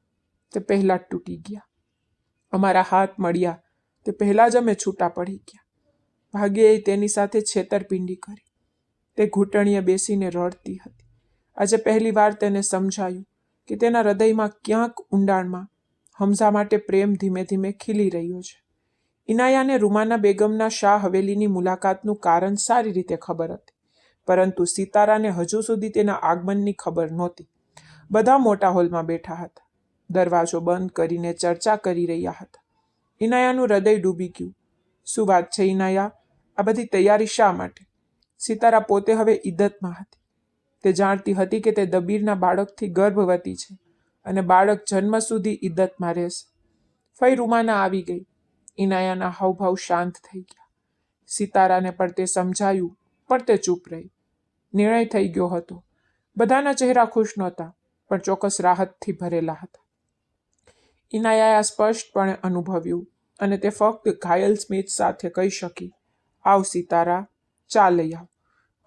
તે પહેલા જ તૂટી ગયા. અમારા હાથ મળ્યા, તે પહેલા જ અમે છૂટા પડી ગયા. ભાગ્યે તેની સાથે છેતરપિંડી કરી. તે ઘૂંટણીએ બેસીને રડતી હતી. આજે પહેલી વાર તેને સમજાયું કે તેના હૃદયમાં ક્યાંક ઊંડાણમાં હમઝા માટે પ્રેમ ધીમે ધીમે ખીલી રહ્યો છે. ઇનાયાને રૂમાના બેગમના શાહ હવેલીની મુલાકાતનું કારણ સારી રીતે ખબર હતી, પરંતુ સિતારાને હજુ સુધી તેના આગમનની ખબર નહોતી. બધા મોટા હોલમાં બેઠા હતા, દરવાજો બંધ કરીને ચર્ચા કરી રહ્યા હતા. ઇનાયાનું હૃદય ડૂબી ગયું. શું વાત છે ઇનાયા? આ બધી તૈયારી શા માટે? સિતારા પોતે હવે ઇદ્દતમાં હતી. તે જાણતી હતી કે તે દબીરના બાળકથી ગર્ભવતી છે, અને બાળક જન્મ સુધી ઇદ્દતમાં રહેશે. ફઈ રૂમાના આવી ગઈ. ઇનાયાના હાવભાવ શાંત થઈ ગયા. સિતારાને પણ તે સમજાયું, પણ તે ચૂપ રહી. નિર્ણય થઈ ગયો હતો. બધાના ચહેરા ખુશ નહોતા, પણ ચોક્કસ રાહતથી ભરેલા હતા. ઇનાયાએ સ્પષ્ટપણે અનુભવ્યું, અને તે ફક્ત ઘાયલ સ્મિત સાથે કહી શકી, આવ સિતારા, ચા લઈ આવ.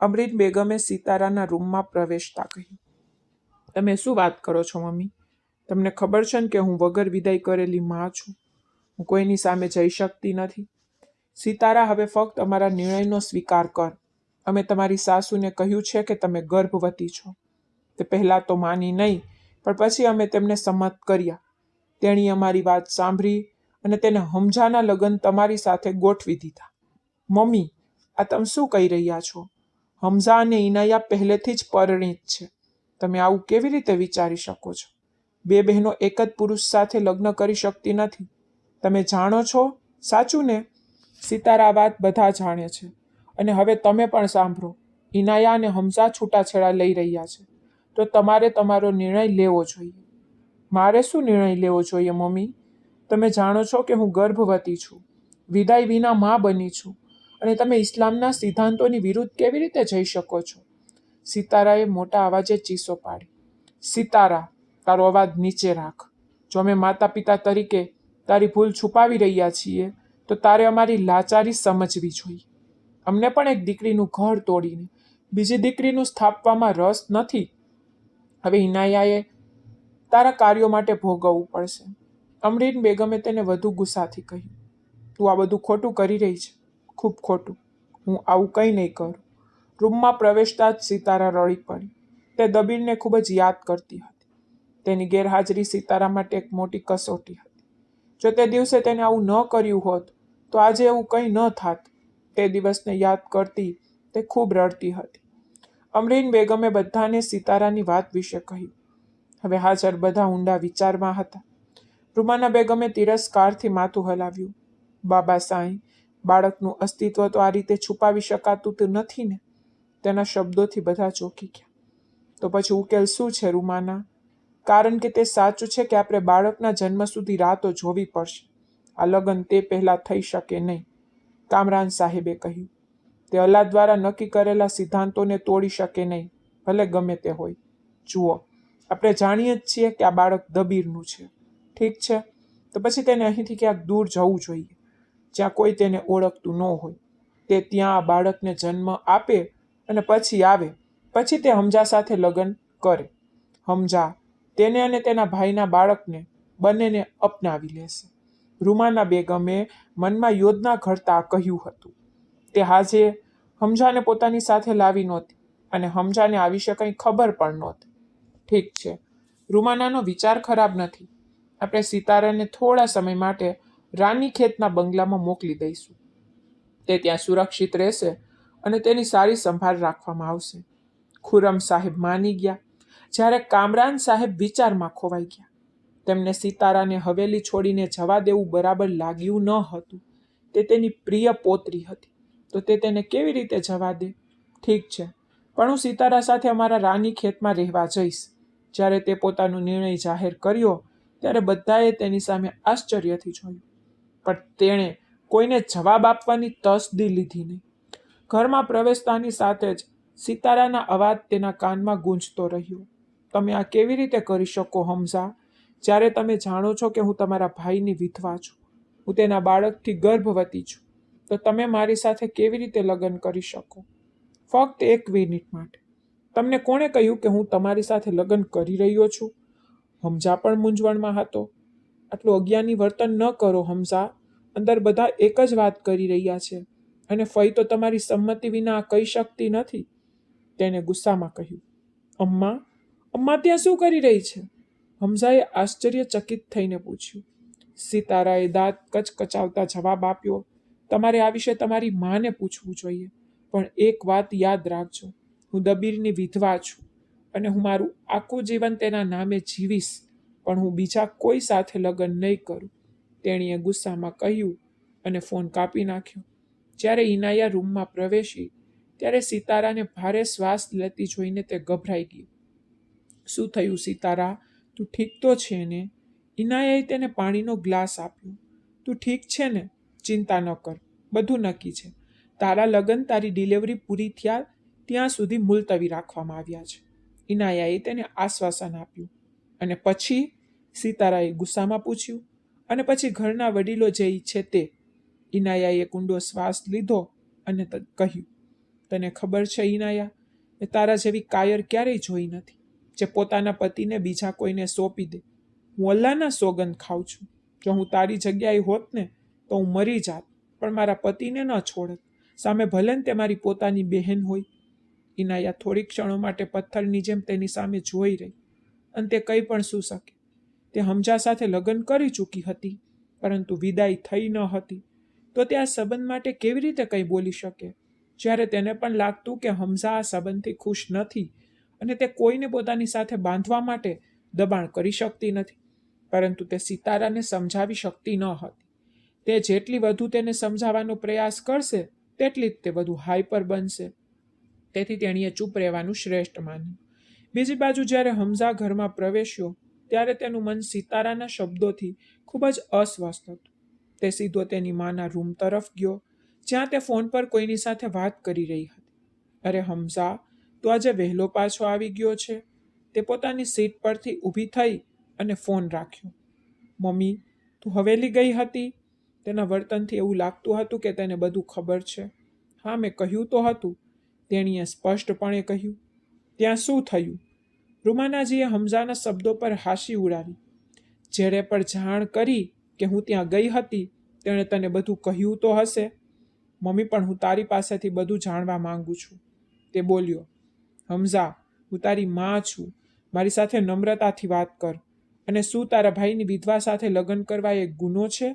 અમરીન બેગમે સિતારાના રૂમમાં પ્રવેશતા કહ્યું, તમે શું વાત કરો છો મમ્મી? તમને ખબર છે ને કે હું વગર વિદાય કરેલી માં છું. હું કોઈની સામે જઈ શકતી નથી. સિતારા, હવે ફક્ત અમારા નિર્ણયનો સ્વીકાર કર. અમે તમારી સાસુને કહ્યું છે કે તમે ગર્ભવતી છો. તે પહેલાં તો માની નહીં, પણ પછી અમે તેમને સંમત કર્યા. તેણીએ અમારી વાત સાંભળી અને તેને હમઝાના લગ્ન તમારી સાથે ગોઠવી દીધા. મમ્મી, આ તમે શું કહી રહ્યા છો? હમઝા અને ઇનાયા પહેલેથી જ પરિણીત છે. તમે આવું કેવી રીતે વિચારી શકો છો? બે બહેનો એક જ પુરુષ સાથે લગ્ન કરી શકતી નથી. તમે જાણો છો, સાચું ને? સિતારા, વાત બધા જાણે છે, અને હવે તમે પણ સાંભળો. ઇનાયા અને હમઝા છૂટાછેડા લઈ રહ્યા છે, તો તમારે તમારો નિર્ણય લેવો જોઈએ. મારે શું નિર્ણય લેવો જોઈએ મમ્મી? તમે જાણો છો કે હું ગર્ભવતી છું, વિદાય વિના માં બની છું, અને તમે ઇસ્લામના સિદ્ધાંતોની વિરુદ્ધ કેવી રીતે જઈ શકો છો? સિતારાએ મોટા અવાજે ચીસો પાડી. સિતારા, તારો અવાજ નીચે રાખ. જો અમે માતા પિતા તરીકે તારી ભૂલ છુપાવી રહ્યા છીએ તો તારે અમારી લાચારી સમજવી જોઈએ. અમને પણ એક દીકરીનું ઘર તોડીને બીજી દીકરીનું સ્થાપવામાં રસ નથી. હવે ઇનાયાએ તારા કાર્યો માટે ભોગવવું પડશે. અમરીન બેગમે તેને વધુ ગુસ્સાથી કહ્યું. તું આ બધું ખોટું કરી રહી છે, ખૂબ ખોટું. હું આવું કંઈ નહીં કરું. રૂમમાં પ્રવેશતા જ સિતારા રડી પડી. તે દબીરને ખૂબ જ યાદ કરતી હતી. તેની ગેરહાજરી સિતારા માટે એક મોટી કસોટી હતી. જો તે દિવસે તેને આવું ન કર્યું હોત તો આજે એવું કંઈ ન થાત. તે દિવસને યાદ કરતી તે ખૂબ રડતી હતી. અમરીન બેગમે બધાને સિતારાની વાત વિશે કહ્યું. હવે હાજર બધા ઊંડા વિચારમાં હતા. રૂમાના બેગમે તિરસ્કારથી માથું હલાવ્યું. બાબા સાંઈ, બાળકનું અસ્તિત્વ તો આ રીતે છુપાવી શકાતું તો નથી ને? તેના શબ્દોથી બધા ચોંકી ગયા. તો પછી ઉકેલ શું છે રૂમાના? કારણ કે તે સાચું છે કે આપણે બાળકના જન્મ સુધી રાતો જોવી પડશે. આ લગ્ન તે પહેલાં થઈ શકે નહીં, કામરાન સાહેબે કહ્યું. તે અલ્લાહ દ્વારા નક્કી કરેલા સિદ્ધાંતોને તોડી શકે નહીં, ભલે ગમે તે હોય. જુઓ, આપણે જાણીએ જ છીએ કે આ બાળક દબીરનું છે. ઠીક છે, તો પછી તેને અહીંથી ક્યાંક દૂર જવું જોઈએ, જ્યાં કોઈ તેને ઓળખતું ન હોય. તે ત્યાં આ બાળકને જન્મ આપે અને પછી આવે. પછી તે હમજા સાથે લગ્ન કરે. હમજા તેને અને તેના ભાઈના બાળકને બંનેને અપનાવી લેશે. રૂમાના બેગમે મનમાં યોજના ઘડતા કહ્યું હતું. તે હાજે હમજાને પોતાની સાથે લાવી નહોતી અને હમજાને આ વિશે કંઈ ખબર પણ નહોતી. ઠીક છે, રૂમાનાનો વિચાર ખરાબ નથી. આપણે સિતારાને થોડા સમય માટે રાની ખેતના બંગલામાં મોકલી દઈશું. તે ત્યાં સુરક્ષિત રહેશે અને તેની સારી સંભાળ રાખવામાં આવશે. ખુરમ સાહેબ માની ગયા. જ્યારે કામરાન સાહેબ વિચારમાં ખોવાઈ ગયા. તેમને સિતારાને હવેલી છોડીને જવા દેવું બરાબર લાગ્યું ન હતું. તે તેની પ્રિય પોતરી હતી, તો તે તેને કેવી રીતે જવા દે? ઠીક છે, પણ હું સિતારા સાથે અમારા રાની ખેતમાં રહેવા જઈશ. જ્યારે તે પોતાનો નિર્ણય જાહેર કર્યો ત્યારે બધાએ તેની સામે આશ્ચર્યથી જોયું, પણ તેણે કોઈને જવાબ આપવાની તસદી લીધી નહીં. ઘરમાં પ્રવેશતાની સાથે જ સિતારાના અવાજ તેના કાનમાં ગૂંજતો રહ્યો. તમે આ કેવી રીતે કરી શકો હમઝા? જ્યારે તમે જાણો છો કે હું તમારા ભાઈની વિધવા છું, હું તેના બાળકથી ગર્ભવતી છું, તો તમે મારી સાથે કેવી રીતે લગ્ન કરી શકો? ફક્ત 1 મિનિટ માટે. તમને કોણે કહ્યું કે હું તમારી સાથે લગ્ન કરી રહ્યો છું? હમઝા પણ મૂંઝવણમાં હતો. આટલું અજ્ઞાની વર્તન ન કરો હમઝા. અંદર બધા એક જ વાત કરી રહ્યા છે અને ફઈ તો તમારી સંમતિ વિના આ કહી શકતી નથી. તેને ગુસ્સામાં કહ્યું. અમ્મા, અમ્મા ત્યાં શું કરી રહી છે? હમઝાએ આશ્ચર્યચકિત થઈને પૂછ્યું. સિતારાએ દાંત કચકચાવતા જવાબ આપ્યો. તમારે આ વિશે તમારી માને પૂછવું જોઈએ. પણ એક વાત યાદ રાખજો, હું દબીરની વિધવા છું અને હું મારું આખું જીવન તેના નામે જીવીશ, પણ હું બીજા કોઈ સાથે લગ્ન નહીં કરું. તેણીએ ગુસ્સામાં કહ્યું અને ફોન કાપી નાખ્યો. જ્યારે ઇનાયા રૂમમાં પ્રવેશી ત્યારે સિતારાને ભારે શ્વાસ લેતી જોઈને તે ગભરાઈ ગઈ. શું થયું સિતારા? તું ઠીક તો છે ને? ઇનાયાએ તેને પાણીનો ગ્લાસ આપ્યો. તું ઠીક છે ને? ચિંતા ન કર, બધું નક્કી છે. તારા લગ્ન, તારી ડિલિવરી પૂરી થયા ત્યાં સુધી મુલતવી રાખવામાં આવ્યા છે. ઇનાયાએ તેને આશ્વાસન આપ્યું. અને પછી? સિતારાએ ગુસ્સામાં પૂછ્યું. અને પછી ઘરના વડીલો જે ઈચ્છે તે. ઇનાયાએ ઊંડો શ્વાસ લીધો અને કહ્યું. તને ખબર છે ઇનાયા, એ તારા જેવી કાયર ક્યારેય જોઈ નથી, જે પોતાના પતિને બીજા કોઈને સોંપી દે. હું અલ્લાહના સોગંદ ખાઉં છું, જો હું તારી જગ્યાએ હોત ને તો હું મરી જાત, પણ મારા પતિને ન છોડત. સામે ભલે ને તે મારી પોતાની બહેન હોય. ઇનાયા થોડી ક્ષણો માટે પથ્થરની જેમ તેની સામે જોઈ રહી. અને તે કંઈ પણ શું શકે. તે હમઝા સાથે લગ્ન કરી ચૂકી હતી, પરંતુ વિદાય થઈ ન હતી. તો તે આ સંબંધ માટે કેવી રીતે કંઈ બોલી શકે? જ્યારે તેને પણ લાગતું કે હમઝા આ સંબંધથી ખુશ નથી અને તે કોઈને પોતાની સાથે બાંધવા માટે દબાણ કરી શકતી નથી, પરંતુ તે સિતારાને સમજાવી શકતી ન હતી. તે જેટલી વધુ તેને સમજાવવાનો પ્રયાસ કરશે તેટલી જ તે વધુ હાઈપર બનશે. તેથી તેણીએ ચૂપ રહેવાનું શ્રેષ્ઠ માન્યું. બીજી બાજુ જ્યારે હમઝા ઘરમાં પ્રવેશ્યો ત્યારે તેનું મન સિતારાના શબ્દોથી ખૂબ જ અસ્વસ્થ હતું. તે સીધો તેની માના રૂમ તરફ ગયો, જ્યાં તે ફોન પર કોઈની સાથે વાત કરી રહી હતી. અરે હમઝા, તું આજે વહેલો પાછો આવી ગયો છે. તે પોતાની સીટ પરથી ઊભી થઈ અને ફોન રાખ્યો. મમ્મી, તું હવેલી ગઈ હતી? તેના વર્તનથી એવું લાગતું હતું કે તેને બધું ખબર છે. હા, મેં કહ્યું તો હતું, તેણીએ સ્પષ્ટપણે કહ્યું. ત્યાં શું થયું? રૂમાનાજીએ હમઝાના શબ્દો પર હાંસી ઉડાવી. જેણે પણ જાણ કરી કે હું ત્યાં ગઈ હતી, તેણે તને બધું કહ્યું તો હશે. મમ્મી, પણ હું તારી પાસેથી બધું જાણવા માંગુ છું, તે બોલ્યો. હમઝા, હું તારી માં છું. મારી સાથે નમ્રતાથી વાત કર. અને શું તારા ભાઈની વિધવા સાથે લગ્ન કરવા એ ગુનો છે?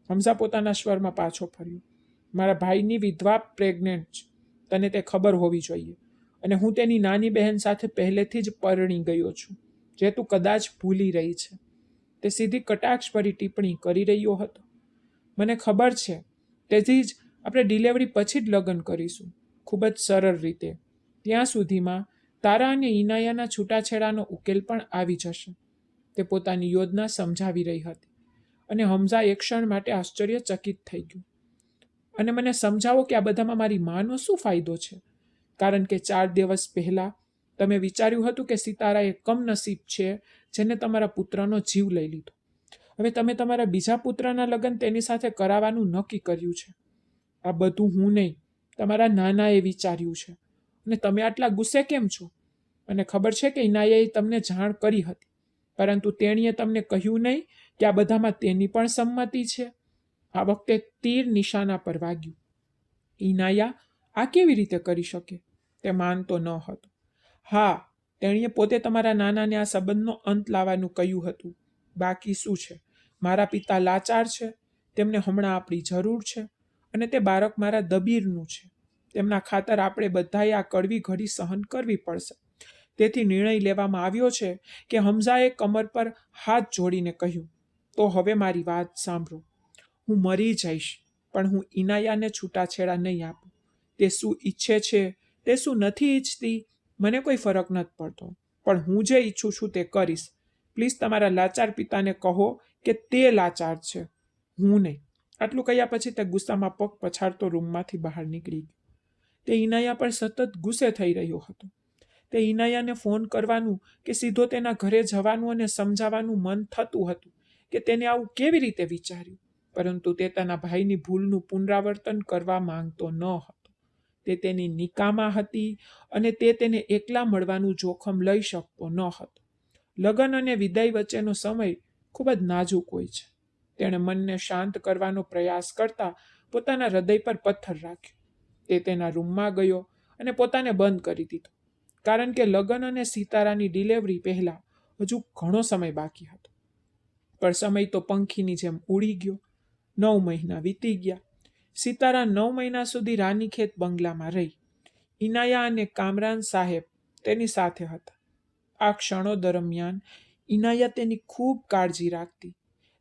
હમઝા પોતાના સ્વરમાં પાછો ફર્યો. મારા ભાઈની વિધવા પ્રેગ્નેન્ટ છે. તને તે ખબર હોવી જોઈએ. અને હું તેની નાની બહેન સાથે પહેલેથી જ પરણી ગયો છું, જે તું કદાચ ભૂલી રહી છે. તે સીધી કટાક્ષભરી ટિપ્પણી કરી રહ્યો હતો. મને ખબર છે, તેથી જ આપણે ડિલિવરી પછી જ લગ્ન કરીશું, ખૂબ જ સરળ રીતે. ત્યાં સુધીમાં તારા અને ઇનાયાના છૂટાછેડાનો ઉકેલ પણ આવી જશે. તે પોતાની યોજના સમજાવી રહી હતી. અને હમઝા એક ક્ષણ માટે આશ્ચર્યચકિત થઈ ગયું. અને મને સમજાવો કે આ બધામાં મારી માનો શું ફાયદો છે? કારણ કે 4 દિવસ પહેલા તમે વિચાર્યું હતું કે સિતારા એ કમનસીબ છે જેને તમારા પુત્રનો જીવ લઈ લીધો. હવે તમે તમારા બીજા પુત્રના લગ્ન તેની સાથે કરાવવાનું નક્કી કર્યું છે. આ બધું હું નહીં, તમારા નાનાએ વિચાર્યું છે. અને તમે આટલા ગુસ્સે કેમ છો? અને ખબર છે કે ઇનાયાએ તમને જાણ કરી હતી, પરંતુ તેણીએ તમને કહ્યું નહીં કે આ બધામાં તેની પણ સંમતિ છે. આ વખતે તીર નિશાના પર વાગ્યું. ઇનાયા આ કેવી રીતે કરી શકે? તે માનતો ન હતો. હા, તેણીએ પોતે તમારા નાનાને આ સંબંધનો અંત લાવવાનું કહ્યું હતું. બાકી શું છે? મારા પિતા લાચાર છે, તેમને હમણાં આપણી જરૂર છે, અને તે બાળક મારા દબીરનું છે. તેમના ખાતર આપણે બધાએ આ કડવી ઘડી સહન કરવી પડશે. તેથી નિર્ણય લેવામાં આવ્યો છે કે હમઝાએ કમર પર હાથ જોડીને કહ્યું, તો હવે મારી વાત સાંભળો. હું મરી જઈશ, પણ હું ઇનાયાને છૂટાછેડા નહીં આપું. તે શું ઈચ્છે છે, તે શું નથી ઈચ્છતી, મને કોઈ ફરક નથી પડતો. પણ હું જે ઈચ્છું છું તે કરીશ. પ્લીઝ તમારા લાચાર પિતાને કહો કે તે લાચાર છે, હું નહીં. આટલું કહ્યા પછી તે ગુસ્સામાં પગ પછાડતો રૂમમાંથી બહાર નીકળી ગયો. તે ઇનાયા પર સતત ગુસ્સે થઈ રહ્યો હતો. તે ઇનાયાને ફોન કરવાનું કે સીધો તેના ઘરે જવાનું અને સમજાવવાનું મન થતું હતું કે તેને આવું કેવી રીતે વિચાર્યું, પરંતુ તે તેના ભાઈની ભૂલનું પુનરાવર્તન કરવા માંગતો ન હતો. તે તેની નિકામા હતી અને તે તેને એકલા મળવાનું જોખમ લઈ શકતો ન હતો. લગ્ન અને વિદાય વચ્ચેનો સમય ખૂબ જ નાજુક હોય છે. તેણે મનને શાંત કરવાનો પ્રયાસ કરતા પોતાના હૃદય પર પથ્થર રાખ્યો. તે તેના રૂમમાં ગયો અને પોતાને બંધ કરી દીધો, કારણ કે લગ્ન અને સિતારાની ડિલિવરી પહેલા હજુ ઘણો સમય બાકી હતો. પણ સમય તો પંખીની જેમ ઉડી ગયો. 9 મહિના વીતી ગયા. સિતારા 9 મહિના સુધી રાનીખેત બંગલામાં રહી. ઇનાયા અને કામરાન સાહેબ તેની સાથે હતા. આ ક્ષણો દરમિયાન ઇનાયા તેની ખૂબ કાળજી રાખતી.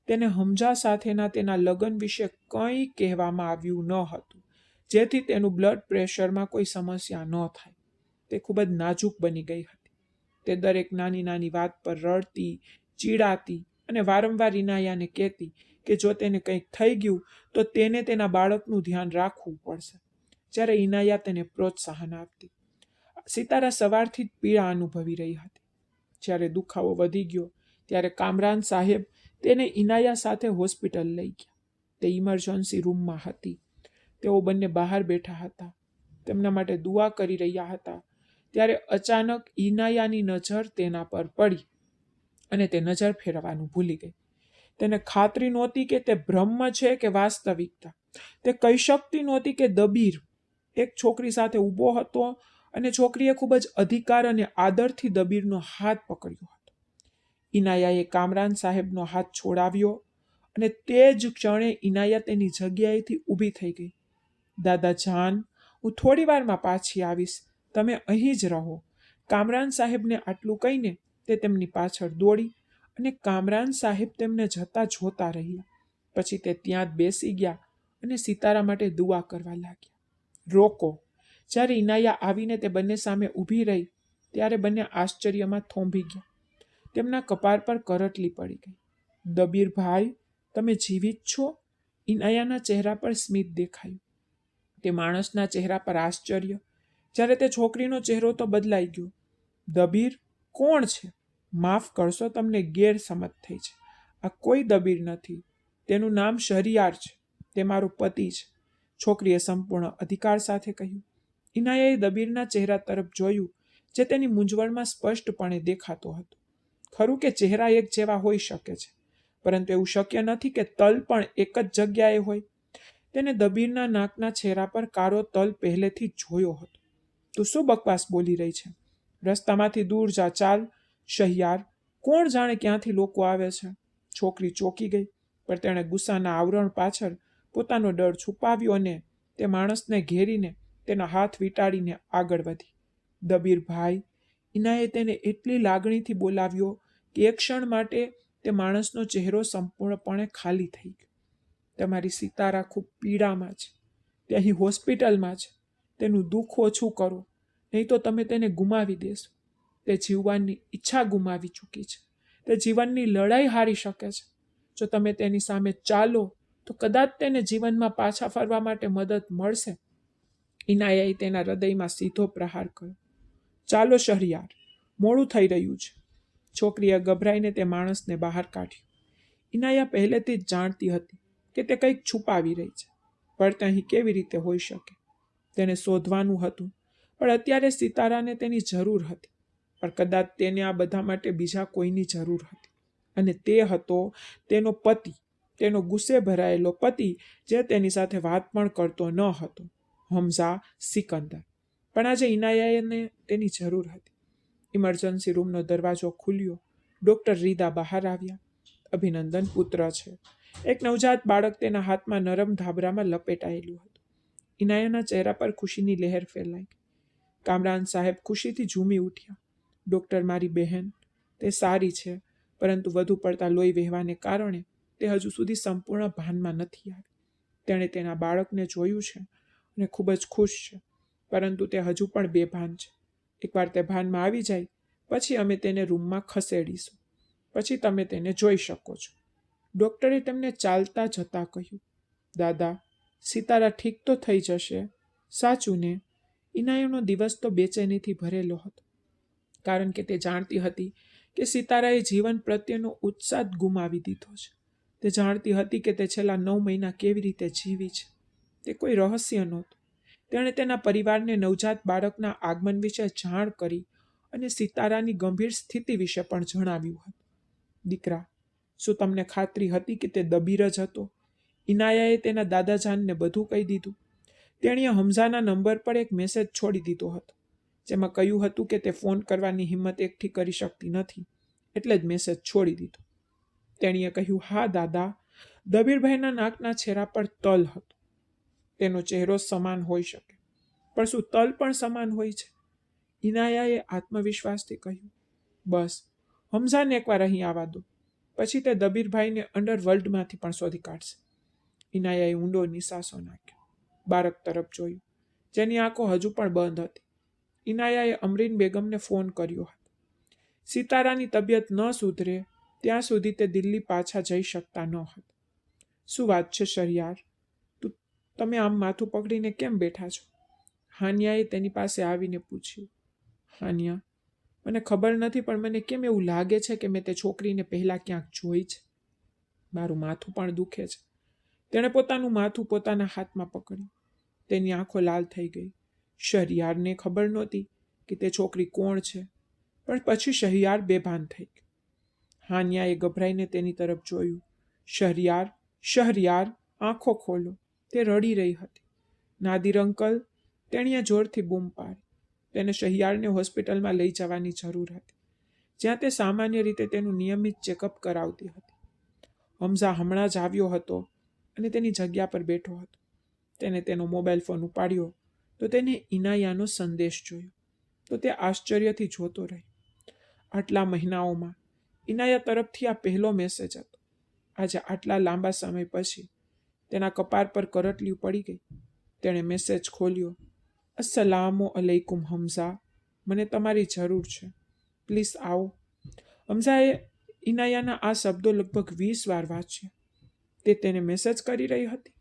તેને હમઝા સાથેના તેના લગ્ન વિશે કંઈ કહેવામાં આવ્યું ન હતું, જેથી તેનું બ્લડ પ્રેશરમાં કોઈ સમસ્યા ન થાય. તે ખૂબ જ નાજુક બની ગઈ હતી. તે દરેક નાની નાની વાત પર રડતી, ચીડાતી અને વારંવાર ઇનાયાને કહેતી કે જો તેને કંઈક થઈ ગયું તો તેને તેના બાળકનું ધ્યાન રાખવું પડશે. જ્યારે ઇનાયા તેને પ્રોત્સાહન આપતી. સિતારા સવારથી જ પીડા અનુભવી રહી હતી. જ્યારે દુખાવો વધી ગયો ત્યારે કામરાન સાહેબ તેને ઇનાયા સાથે હોસ્પિટલ લઈ ગયા. તે ઇમરજન્સી રૂમમાં હતી. તેઓ બંને બહાર બેઠા હતા, તેમના માટે દુઆ કરી રહ્યા હતા. ત્યારે અચાનક ઇનાયાની નજર તેના પર પડી અને તે નજર ફેરવવાનું ભૂલી ગઈ. તેને ખાતરી નહોતી કે તે ભ્રમ છે કે વાસ્તવિકતા. તે કહી શકતી નહોતી કે દબીર એક છોકરી સાથે ઊભો હતો અને છોકરીએ ખૂબ જ અધિકાર અને આદરથી દબીરનો હાથ પકડ્યો હતો. ઇનાયાએ કામરાન સાહેબનો હાથ છોડાવ્યો અને તે જ ક્ષણે ઇનાયા તેની જગ્યાએથી ઊભી થઈ ગઈ. દાદા જાન, હું થોડી વારમાં પાછી આવીશ, તમે અહીં જ રહો. કામરાન સાહેબને આટલું કહીને તે તેમની પાછળ દોડી અને કામરાન સાહેબ તેમને જતા જોતા રહ્યા. પછી તે ત્યાં જ બેસી ગયા અને સિતારા માટે દુઆ કરવા લાગ્યા. રોકો. જ્યારે ઇનાયા આવીને તે બંને સામે ઊભી રહી ત્યારે બંને આશ્ચર્યમાં થોંભી ગયા. તેમના કપાર પર કરટલી પડી ગઈ. દબીરભાઈ, તમે જીવિત છો? ઇનાયાના ચહેરા પર સ્મિત દેખાયું. તે માણસના ચહેરા પર આશ્ચર્ય, જ્યારે તે છોકરીનો ચહેરો તો બદલાઈ ગયો. દબીર કોણ છે? માફ કરશો, તમને ગેરસમજ થઈ છે. આ કોઈ દબીર નથી. તેનું નામ શહરયાર છે. તે મારો પતિ છે, છોકરીએ સંપૂર્ણ અધિકાર સાથે કહ્યું. ઇનાયાએ દબીરના ચહેરા તરફ જોયું, જે તેની મૂંઝવણમાં સ્પષ્ટપણે દેખાતો હતો. ખરું કે ચહેરા એક જેવા હોઈ શકે છે, પરંતુ એવું શક્ય નથી કે તલ પણ એક જ જગ્યાએ હોય. તેને દબીરના નાકના ચહેરા પર કાળો તલ પહેલેથી જ જોયો હતો. તું શું બકવાસ બોલી રહી છે? રસ્તામાંથી દૂર જા, ચાલ. શહરયાર, કોણ જાણે ક્યાંથી લોકો આવે છે. છોકરી ચોંકી ગઈ, પણ તેણે ગુસ્સાના આવરણ પાછળ પોતાનો ડર છુપાવ્યો અને તે માણસને ઘેરીને તેના હાથ વીંટાળીને આગળ વધી. દબીરભાઈ, ઇનાએ તેને એટલી લાગણીથી બોલાવ્યો કે એક ક્ષણ માટે તે માણસનો ચહેરો સંપૂર્ણપણે ખાલી થઈ ગયો. તમારી સિતારા ખૂબ પીડામાં છે. તે અહીં હોસ્પિટલમાં છે. તેનું દુઃખ ઓછું કરો, નહીં તો તમે તેને ગુમાવી દેશો. તે જીવવાની ઈચ્છા ગુમાવી ચૂકી છે. તે જીવનની લડાઈ હારી શકે છે. જો તમે તેની સામે ચાલો તો કદાચ તેને જીવનમાં પાછા ફરવા માટે મદદ મળશે. ઇનાયાએ તેના હૃદયમાં સીધો પ્રહાર કર્યો. ચાલો શહરયાર, મોડું થઈ રહ્યું છે. છોકરીએ ગભરાઈને તે માણસને બહાર કાઢ્યો. ઇનાયા પહેલેથી જ જાણતી હતી કે તે કંઈક છુપાવી રહી છે, પણ તે અહીં કેવી રીતે હોઈ શકે. તેને શોધવાનું હતું, પણ અત્યારે સિતારાને તેની જરૂર હતી. પણ કદાચ તેને આ બધા માટે બીજા કોઈની જરૂર હતી, અને તે હતો તેનો પતિ, તેનો ગુસ્સે ભરાયેલો પતિ, જે તેની સાથે વાત પણ કરતો ન હતો, હમઝા સિકંદર. પણ આજે ઇનાયાને તેની જરૂર હતી. ઇમરજન્સી રૂમનો દરવાજો ખુલ્યો. ડોક્ટર રીદા બહાર આવ્યા. અભિનંદન, પુત્ર છે. એક નવજાત બાળક તેના હાથમાં નરમ ધાબરામાં લપેટાયેલું હતું. ઇનાયાના ચહેરા પર ખુશીની લહેર ફેલાઈ. કામરાન સાહેબ ખુશીથી ઝૂમી ઉઠ્યા. ડોક્ટર, મારી બહેન, તે સારી છે, પરંતુ વધુ પડતા લોહી વહેવાને કારણે તે હજુ સુધી સંપૂર્ણ ભાનમાં નથી આવી. તેણે તેના બાળકને જોયું છે અને ખૂબ જ ખુશ છે, પરંતુ તે હજુ પણ બેભાન છે. એકવાર તે ભાનમાં આવી જાય પછી અમે તેને રૂમમાં ખસેડીશું. પછી તમે તેને જોઈ શકો છો. ડોક્ટરે તેમને ચાલતા જતા કહ્યું. દાદા, સિતારા ઠીક તો થઈ જશે, સાચું ને? ઇનાયાનો દિવસ તો બેચેનીથી ભરેલો હતો, કારણ કે તે જાણતી હતી કે સિતારાએ જીવન પ્રત્યેનો ઉત્સાહ ગુમાવી દીધો છે. તે જાણતી હતી કે તે છેલ્લા 9 મહિના કેવી રીતે જીવી છે. તે કોઈ રહસ્ય નહોતું. તેણે તેના પરિવારને નવજાત બાળકના આગમન વિશે જાણ કરી અને સિતારાની ગંભીર સ્થિતિ વિશે પણ જણાવ્યું હતું. દીકરા, શું તમને ખાતરી હતી કે તે દબીર જ હતો? ઇનાયાએ તેના દાદાજાનને બધું કહી દીધું. તેણીએ હમઝાના નંબર પર એક મેસેજ છોડી દીધો હતો, જેમાં કહ્યું હતું કે તે ફોન કરવાની હિંમત એકઠી કરી શકતી નથી, એટલે જ મેસેજ છોડી દીધો. તેણીએ કહ્યું, હા દાદા. દબીરભાઈના નાકના ચહેરા પર તલ હતો. તેનો ચહેરો સમાન હોઈ શકે, પણ શું તલ પણ સમાન હોય છે? ઇનાયાએ આત્મવિશ્વાસથી કહ્યું. બસ, હમઝાને એકવાર અહીં આવવા દો, પછી તે દબીરભાઈને અંડરવર્લ્ડમાંથી પણ શોધી કાઢશે. ઇનાયાએ ઊંડો નિસાસો નાખ્યો. બાળક તરફ જોયું, જેની આંખો હજુ પણ બંધ હતી. ઇનાયાએ અમરીન બેગમને ફોન કર્યો હતો. સિતારાની તબિયત ન સુધરે ત્યાં સુધી તે દિલ્હી પાછા જઈ શકતા ન હતા. શું વાત છે શહરયાર? તમે આમ માથું પકડીને કેમ બેઠા છો? હાનિયાએ તેની પાસે આવીને પૂછ્યું. હાનિયા, મને ખબર નથી, પણ મને કેમ એવું લાગે છે કે મેં તે છોકરીને પહેલાં ક્યાંક જોઈ છે. મારું માથું પણ દુખે છે. તેણે પોતાનું માથું પોતાના હાથમાં પકડ્યું. તેની આંખો લાલ થઈ ગઈ. શહરયારને ખબર નહોતી કે તે છોકરી કોણ છે, પણ પછી શહરયાર બેભાન થઈ ગયો. હાનિયાએ ગભરાઈને તેની તરફ જોયું. શહરયાર, શહરયાર, આંખો ખોલો. તે રડી રહી હતી. નાદિર અંકલ, તેણીએ જોરથી બૂમ પાડી. તેને શહરયારને હોસ્પિટલમાં લઈ જવાની જરૂર હતી, જ્યાં તે સામાન્ય રીતે તેનું નિયમિત ચેકઅપ કરાવતી હતી. હમઝા હમણાં જ આવ્યો હતો અને તેની જગ્યા પર બેઠો હતો. તેને તેનો મોબાઈલ ફોન ઉપાડ્યો તો તેને ઇનાયાનો સંદેશ જોયો, તો તે આશ્ચર્યથી જોતો રહ્યો. આટલા મહિનાઓમાં ઇનાયા તરફથી આ પહેલો મેસેજ હતો. આજે આટલા લાંબા સમય પછી તેના કપાર પર કરટલી પડી ગઈ. તેણે મેસેજ ખોલ્યો. અસ્સલામુ અલૈકુમ હમઝા, મને તમારી જરૂર છે. પ્લીઝ આવો. હમઝાએ ઇનાયાના આ શબ્દો લગભગ 20 વાર વાંચ્યા. તે તેને મેસેજ કરી રહી હતી.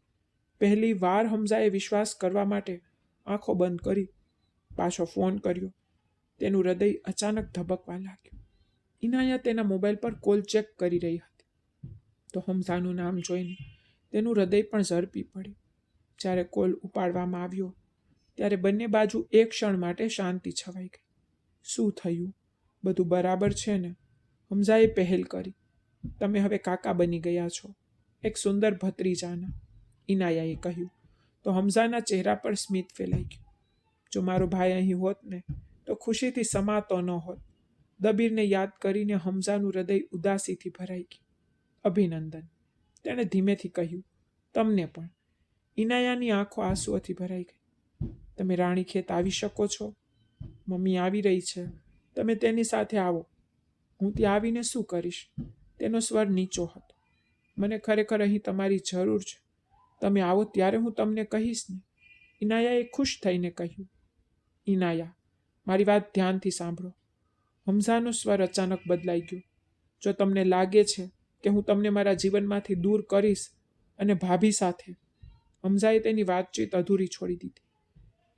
પહેલી વાર હમઝાએ વિશ્વાસ કરવા માટે આંખો બંધ કરી પાછો ફોન કર્યો. તેનું હૃદય અચાનક ધબકવા લાગ્યું. ઇનાયા તેના મોબાઈલ પર કોલ ચેક કરી રહી હતી તો હમઝાનું નામ જોઈને તેનું હૃદય પણ ઝડપી પડ્યું. જ્યારે કોલ ઉપાડવામાં આવ્યો ત્યારે બંને બાજુ એક ક્ષણ માટે શાંતિ છવાઈ ગઈ. શું થયું? બધું બરાબર છે ને? હમઝાએ પહેલ કરી. તમે હવે કાકા બની ગયા છો, એક સુંદર ભત્રીજાના, ઇનાયાએ કહ્યું. તો હમઝાના ચહેરા પર સ્મિત ફેલાઈ ગયું. જો મારો ભાઈ અહીં હોત ને તો ખુશીથી સમાતો ન હોત. દબીરને યાદ કરીને હમઝાનું હૃદય ઉદાસીથી ભરાઈ ગયું. અભિનંદન, તેણે ધીમેથી કહ્યું. તમને પણ. ઇનાયાની આંખો આંસુઓથી ભરાઈ ગઈ. તમે રાણીખેત આવી શકો છો? મમ્મી આવી રહી છે, તમે તેની સાથે આવો. હું ત્યાં આવીને શું કરીશ? તેનો સ્વર નીચો હતો. મને ખરેખર અહીં તમારી જરૂર છે. તમે આવો ત્યારે હું તમને કહીશ ને. ઇનાયાએ ખુશ થઈને કહ્યું. ઇનાયા, મારી વાત ધ્યાનથી સાંભળો. હમઝાનો સ્વર અચાનક બદલાઈ ગયો. જો તમને લાગે છે કે હું તમને મારા જીવનમાંથી દૂર કરીશ અને ભાભી સાથે. હમઝાએ તેની વાતચીત અધૂરી છોડી દીધી.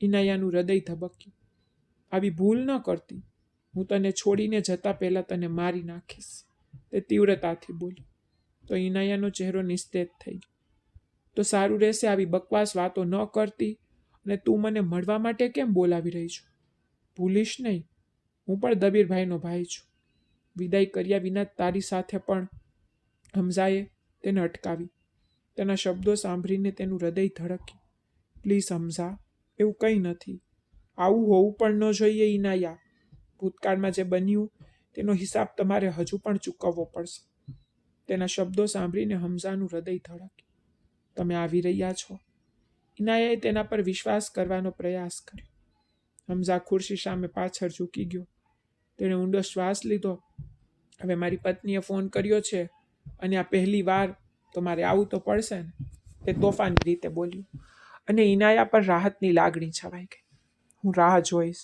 ઇનાયાનું હૃદય ધબક્યું. આવી ભૂલ ન કરતી. હું તને છોડીને જતા પહેલા તને મારી નાખીશ, તે તીવ્રતાથી બોલી. તો ઇનાયાનો ચહેરો નિસ્તેજ થઈ ગયો. તો સારું રહેશે આવી બકવાસ વાતો ન કરતી અને તું મને મળવા માટે કેમ બોલાવી રહી છું? ભૂલીશ નહીં, હું પણ દબીરભાઈનો ભાઈ છું. વિદાય કર્યા વિના તારી સાથે પણ. હમઝાએ તેને અટકાવી. તેના શબ્દો સાંભળીને તેનું હૃદય ધડક્યું. પ્લીઝ હમઝા, એવું કંઈ નથી. આવું હોવું પણ ન જોઈએ ઇનાયા. ભૂતકાળમાં જે બન્યું તેનો હિસાબ તમારે હજુ પણ ચૂકવવો પડશે. તેના શબ્દો સાંભળીને હમઝાનું હૃદય ધડક્યું. તમે આવી રહ્યા છો? ઇનાયાએ તેના પર વિશ્વાસ કરવાનો પ્રયાસ કર્યો. હમઝા ખુરશી સામે પાછળ ઝૂકી ગયો. તેણે ઊંડો શ્વાસ લીધો. હવે મારી પત્નીએ ફોન કર્યો છે અને આ પહેલી વાર તો મારે આવું તો પડશે ને, તે તોફાની રીતે બોલ્યું. અને ઇનાયા પર રાહતની લાગણી છવાઈ ગઈ. હું રાહ જોઈશ.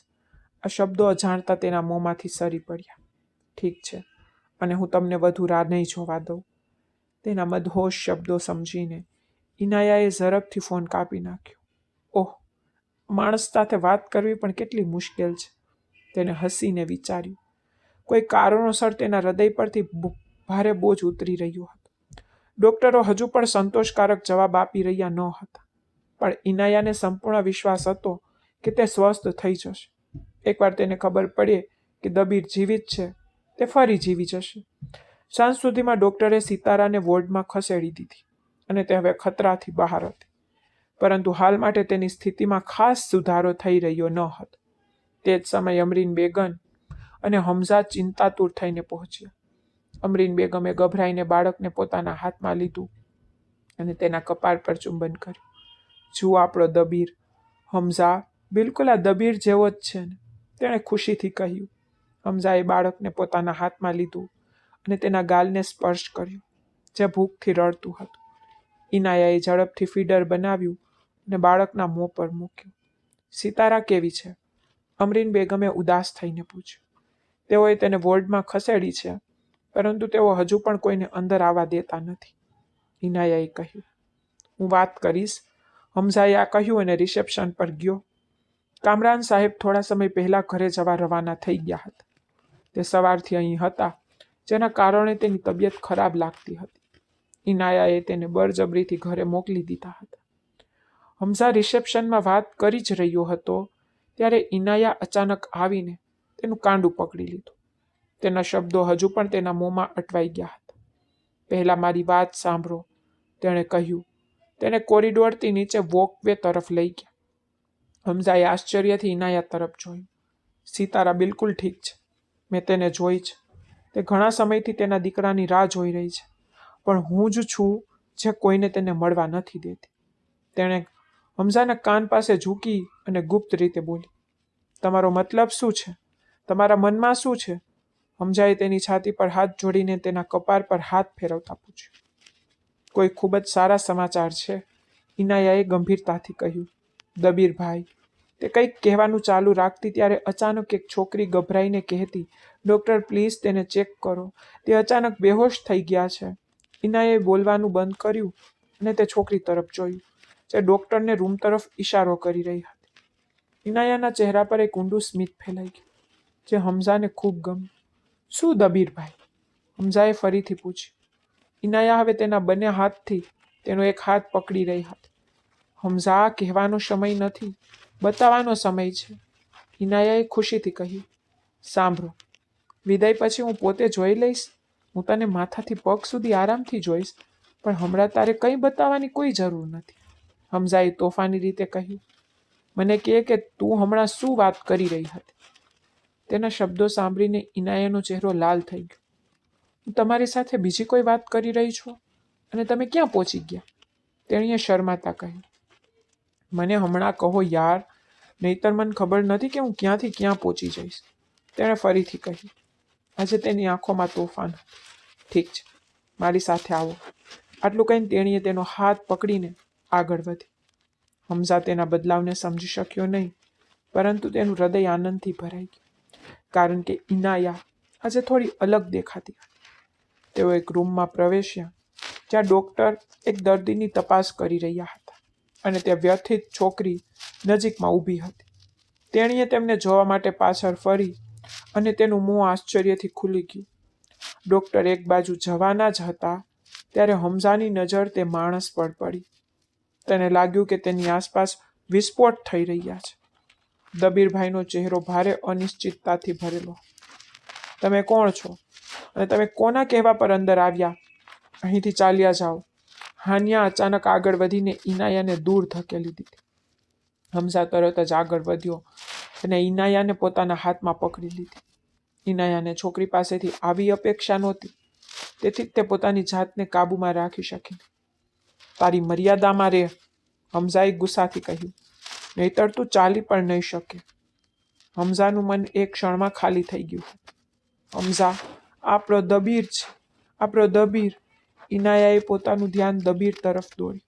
આ શબ્દો અજાણતા તેના મોંમાંથી સરી પડ્યા. ઠીક છે, અને હું તમને વધુ રાહ નહીં જોવા દઉં. તેના મદહોશ શબ્દો સમજીને ઇનાયાએ ઝડપથી ફોન કાપી નાખ્યો. ઓહ, માણસ સાથે વાત કરવી પણ કેટલી મુશ્કેલ છે, તેને હસીને વિચાર્યું. કોઈ કારણોસર તેના હૃદય પરથી ભારે બોજ ઉતરી રહ્યો હતો. ડોક્ટરો હજુ પણ સંતોષકારક જવાબ આપી રહ્યા ન હતા, પણ ઇનાયાને સંપૂર્ણ વિશ્વાસ હતો કે તે સ્વસ્થ થઈ જશે. એકવાર તેને ખબર પડે કે દબીર જીવિત છે, તે ફરી જીવી જશે. સાંજ સુધીમાં ડોક્ટરે સિતારાને વોર્ડમાં ખસેડી દીધી અને તે હવે ખતરાથી બહાર હતી. પરંતુ હાલ માટે તેની સ્થિતિમાં ખાસ સુધારો થઈ રહ્યો ન હતો. તે જ સમયે અમરીન બેગમ અને હમઝા ચિંતાતુર થઈને પહોંચ્યા. અમરીન બેગમે ગભરાઈને બાળકને પોતાના હાથમાં લીધું અને તેના કપાળ પર ચુંબન કર્યું. જુઓ આપણો દબીર. હમઝા બિલકુલ આ દબીર જેવો જ છે ને, તેણે ખુશીથી કહ્યું. હમઝાએ બાળકને પોતાના હાથમાં લીધું અને તેના ગાલને સ્પર્શ કર્યો, જે ભૂખથી રડતું હતું. ઇનાયાએ ઝડપથી ફીડર બનાવ્યું અને બાળકના મોં પર મૂક્યું. સિતારા કેવી છે? અમરીન બેગમે ઉદાસ થઈને પૂછ્યું. તેઓએ તેને વોર્ડમાં ખસેડી છે, પરંતુ તેઓ હજુ પણ કોઈને અંદર આવવા દેતા નથી, ઇનાયાએ કહ્યું. હું વાત કરીશ, હમઝાએ આ કહ્યું અને રિસેપ્શન પર ગયો. કામરાન સાહેબ થોડા સમય પહેલા ઘરે જવા રવાના થઈ ગયા હતા. તે સવારથી અહીં હતા, જેના કારણે તેની તબિયત ખરાબ લાગતી હતી. ઇનાયાએ તેને બળજબરીથી ઘરે મોકલી દીધા હતા. હમઝા રિસેપ્શનમાં વાત કરી જ રહ્યો હતો ત્યારે ઇનાયા અચાનક આવીને તેનું કાંડું પકડી લીધું. તેના શબ્દો હજુ પણ તેના મોંમાં અટવાઈ ગયા હતા. પહેલા મારી વાત સાંભળો, તેણે કહ્યું. તેને કોરિડોરથી નીચે વોકવે તરફ લઈ ગયા. હમઝાએ આશ્ચર્યથી ઇનાયા તરફ જોયું. સિતારા બિલકુલ ઠીક છે, મેં તેને જોઈ છે. તે ઘણા સમયથી તેના દીકરાની રાહ જોઈ રહી છે, પણ હું જ છું જે કોઈને તેને મળવા નથી દેતી. તેણે હમઝાના કાન પાસે ઝૂકી અને ગુપ્ત રીતે બોલી. તમારો મતલબ શું છે? તમારા મનમાં શું છે? હમઝાએ તેની છાતી પર હાથ જોડીને તેના કપાળ પર હાથ ફેરવતા પૂછ્યું. કોઈ ખૂબ જ સારા સમાચાર છે, ઇનાયાએ ગંભીરતાથી કહ્યું. દબીરભાઈ, તે કંઈક કહેવાનું ચાલુ રાખતી ત્યારે અચાનક એક છોકરી ગભરાઈને કહેતી, ડૉક્ટર પ્લીઝ તેને ચેક કરો, તે અચાનક બેહોશ થઈ ગયા છે. ઇનાયાએ બોલવાનું બંધ કર્યું અને તે છોકરી તરફ જોયું, જે ડૉક્ટરને રૂમ તરફ ઇશારો કરી રહી હતી. ઇનાયાના ચહેરા પર એક ઊંડું સ્મિત ફેલાઈ ગયું, જે હમઝાને ખૂબ ગમ્યું. શું દબીરભાઈ? હમઝાએ ફરીથી પૂછ્યું. ઇનાયા હવે તેના બંને હાથથી તેનો એક હાથ પકડી રહી હતી. હમઝા, કહેવાનો સમય નથી, બતાવવાનો સમય છે, ઇનાયાએ ખુશીથી કહ્યું. સાંભળો, વિદાય પછી હું પોતે જોઈ લઈશ. હું તને માથાથી પગ સુધી આરામથી જોઈશ, પણ હમણાં તારે કંઈ બતાવવાની કોઈ જરૂર નથી, હમઝાએ તોફાની રીતે કહ્યું. મને કહે કે તું હમણાં શું વાત કરી રહી હતી? તેના શબ્દો સાંભળીને ઇનાયાનો ચહેરો લાલ થઈ ગયો. હું તમારી સાથે બીજી કોઈ વાત કરી રહી છું અને તમે ક્યાં પહોંચી ગયા? તેણીએ શરમાતા કહ્યું. મને હમણાં કહો યાર, નહીતર મને ખબર નથી કે હું ક્યાંથી ક્યાં પહોંચી જઈશ, તેણે ફરીથી કહ્યું. આજે તેની આંખોમાં તોફાન હતું. ઠીક છે, મારી સાથે આવો. આટલું કહીને તેણીએ તેનો હાથ પકડીને આગળ વધી. હમઝા તેના બદલાવને સમજી શક્યો નહીં, પરંતુ તેનું હૃદય આનંદથી ભરાઈ ગયું, કારણ કે ઇનાયા આજે થોડી અલગ દેખાતી હતી. તેઓ એક રૂમમાં પ્રવેશ્યા, જ્યાં ડૉક્ટર એક દર્દીની તપાસ કરી રહ્યા હતા અને તે વ્યથિત છોકરી નજીકમાં ઊભી હતી. તેણીએ તેમને જોવા માટે પાછળ ફરી અને તેનું મોં આશ્ચર્યથી ખુલી ગયું. ડૉક્ટર એક બાજુ જવાના જ હતા ત્યારે હમઝાની નજર તે માણસ પર પડી. તેને લાગ્યું કે તેની આસપાસ વિસ્ફોટ થઈ રહ્યા છે. દબીરભાઈનો ચહેરો ભારે અનિશ્ચિતતાથી ભરેલો. તમે કોણ છો અને તમે કોના કહેવા પર અંદર આવ્યા? અહીંથી ચાલ્યા જાઓ. હાન્યા અચાનક આગળ વધીને ઇનાયાને દૂર ધકેલી દીધી. હમઝા તરત જ આગળ વધ્યો અને ઇનાયાને પોતાના હાથમાં પકડી લીધી. ઇનાયાને છોકરી પાસેથી આવી અપેક્ષા નહોતી, તેથી તે પોતાની જાતને કાબૂમાં રાખી શકી. તારી મર્યાદામાં રહે, હમઝાએ ગુસ્સાથી કહ્યું, નહીતર તું ચાલી પણ નહીં શકે. હમઝાનું મન એક ક્ષણમાં ખાલી થઈ ગયું. હમઝા, આપણો દબીર છે, આપણો દબીર. ઇનાયાએ પોતાનું ધ્યાન દબીર તરફ દોર્યું.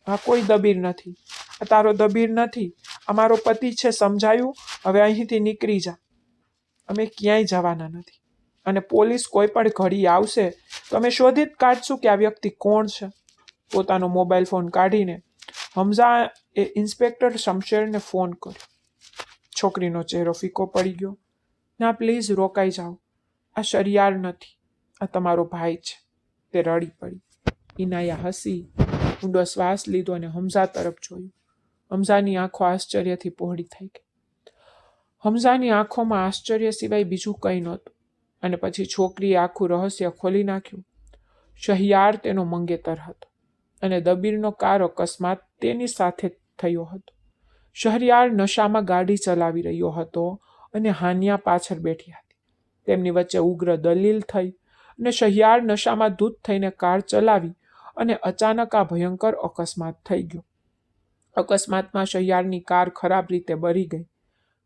આ કોઈ દબીર નથી, આ તારો દબીર નથી, આ મારો પતિ છે, સમજાયું? હવે અહીંથી નીકળી જા. અમે ક્યાંય જવાના નથી અને પોલીસ કોઈ પણ ઘડી આવશે તો અમે શોધી જ કાઢશું કે આ વ્યક્તિ કોણ છે. પોતાનો મોબાઈલ ફોન કાઢીને હમઝા એ ઇન્સ્પેક્ટર શમશેરને ફોન કર્યો. છોકરીનો ચહેરો ફીકો પડી ગયો. ના, પ્લીઝ રોકાઈ જાઓ. આ શરિયાર નથી, આ તમારો ભાઈ છે. તે રડી પડી. ઇનાયા હસી, ઊંડો શ્વાસ લીધો અને હમઝા તરફ જોયું. હમઝાની આંખો આશ્ચર્યથી પહોળી થઈ ગઈ. હમઝાની આંખોમાં આશ્ચર્ય સિવાય બીજું કંઈ નહોતું. અને પછી છોકરીએ આખું રહસ્ય ખોલી નાખ્યું. શહિયાર તેનો મંગેતર હતો અને દબીરનો કાર અકસ્માત તેની સાથે થયો હતો. શહરિયાર નશામાં ગાડી ચલાવી રહ્યો હતો અને હાન્યા પાછળ બેઠી હતી. તેમની વચ્ચે ઉગ્ર દલીલ થઈ અને શહિયાર નશામાં ધૂત થઈને કાર ચલાવી અને અચાનક આ ભયંકર અકસ્માત થઈ ગયો. અકસ્માતમાં શહિયારની કાર ખરાબ રીતે બળી ગઈ.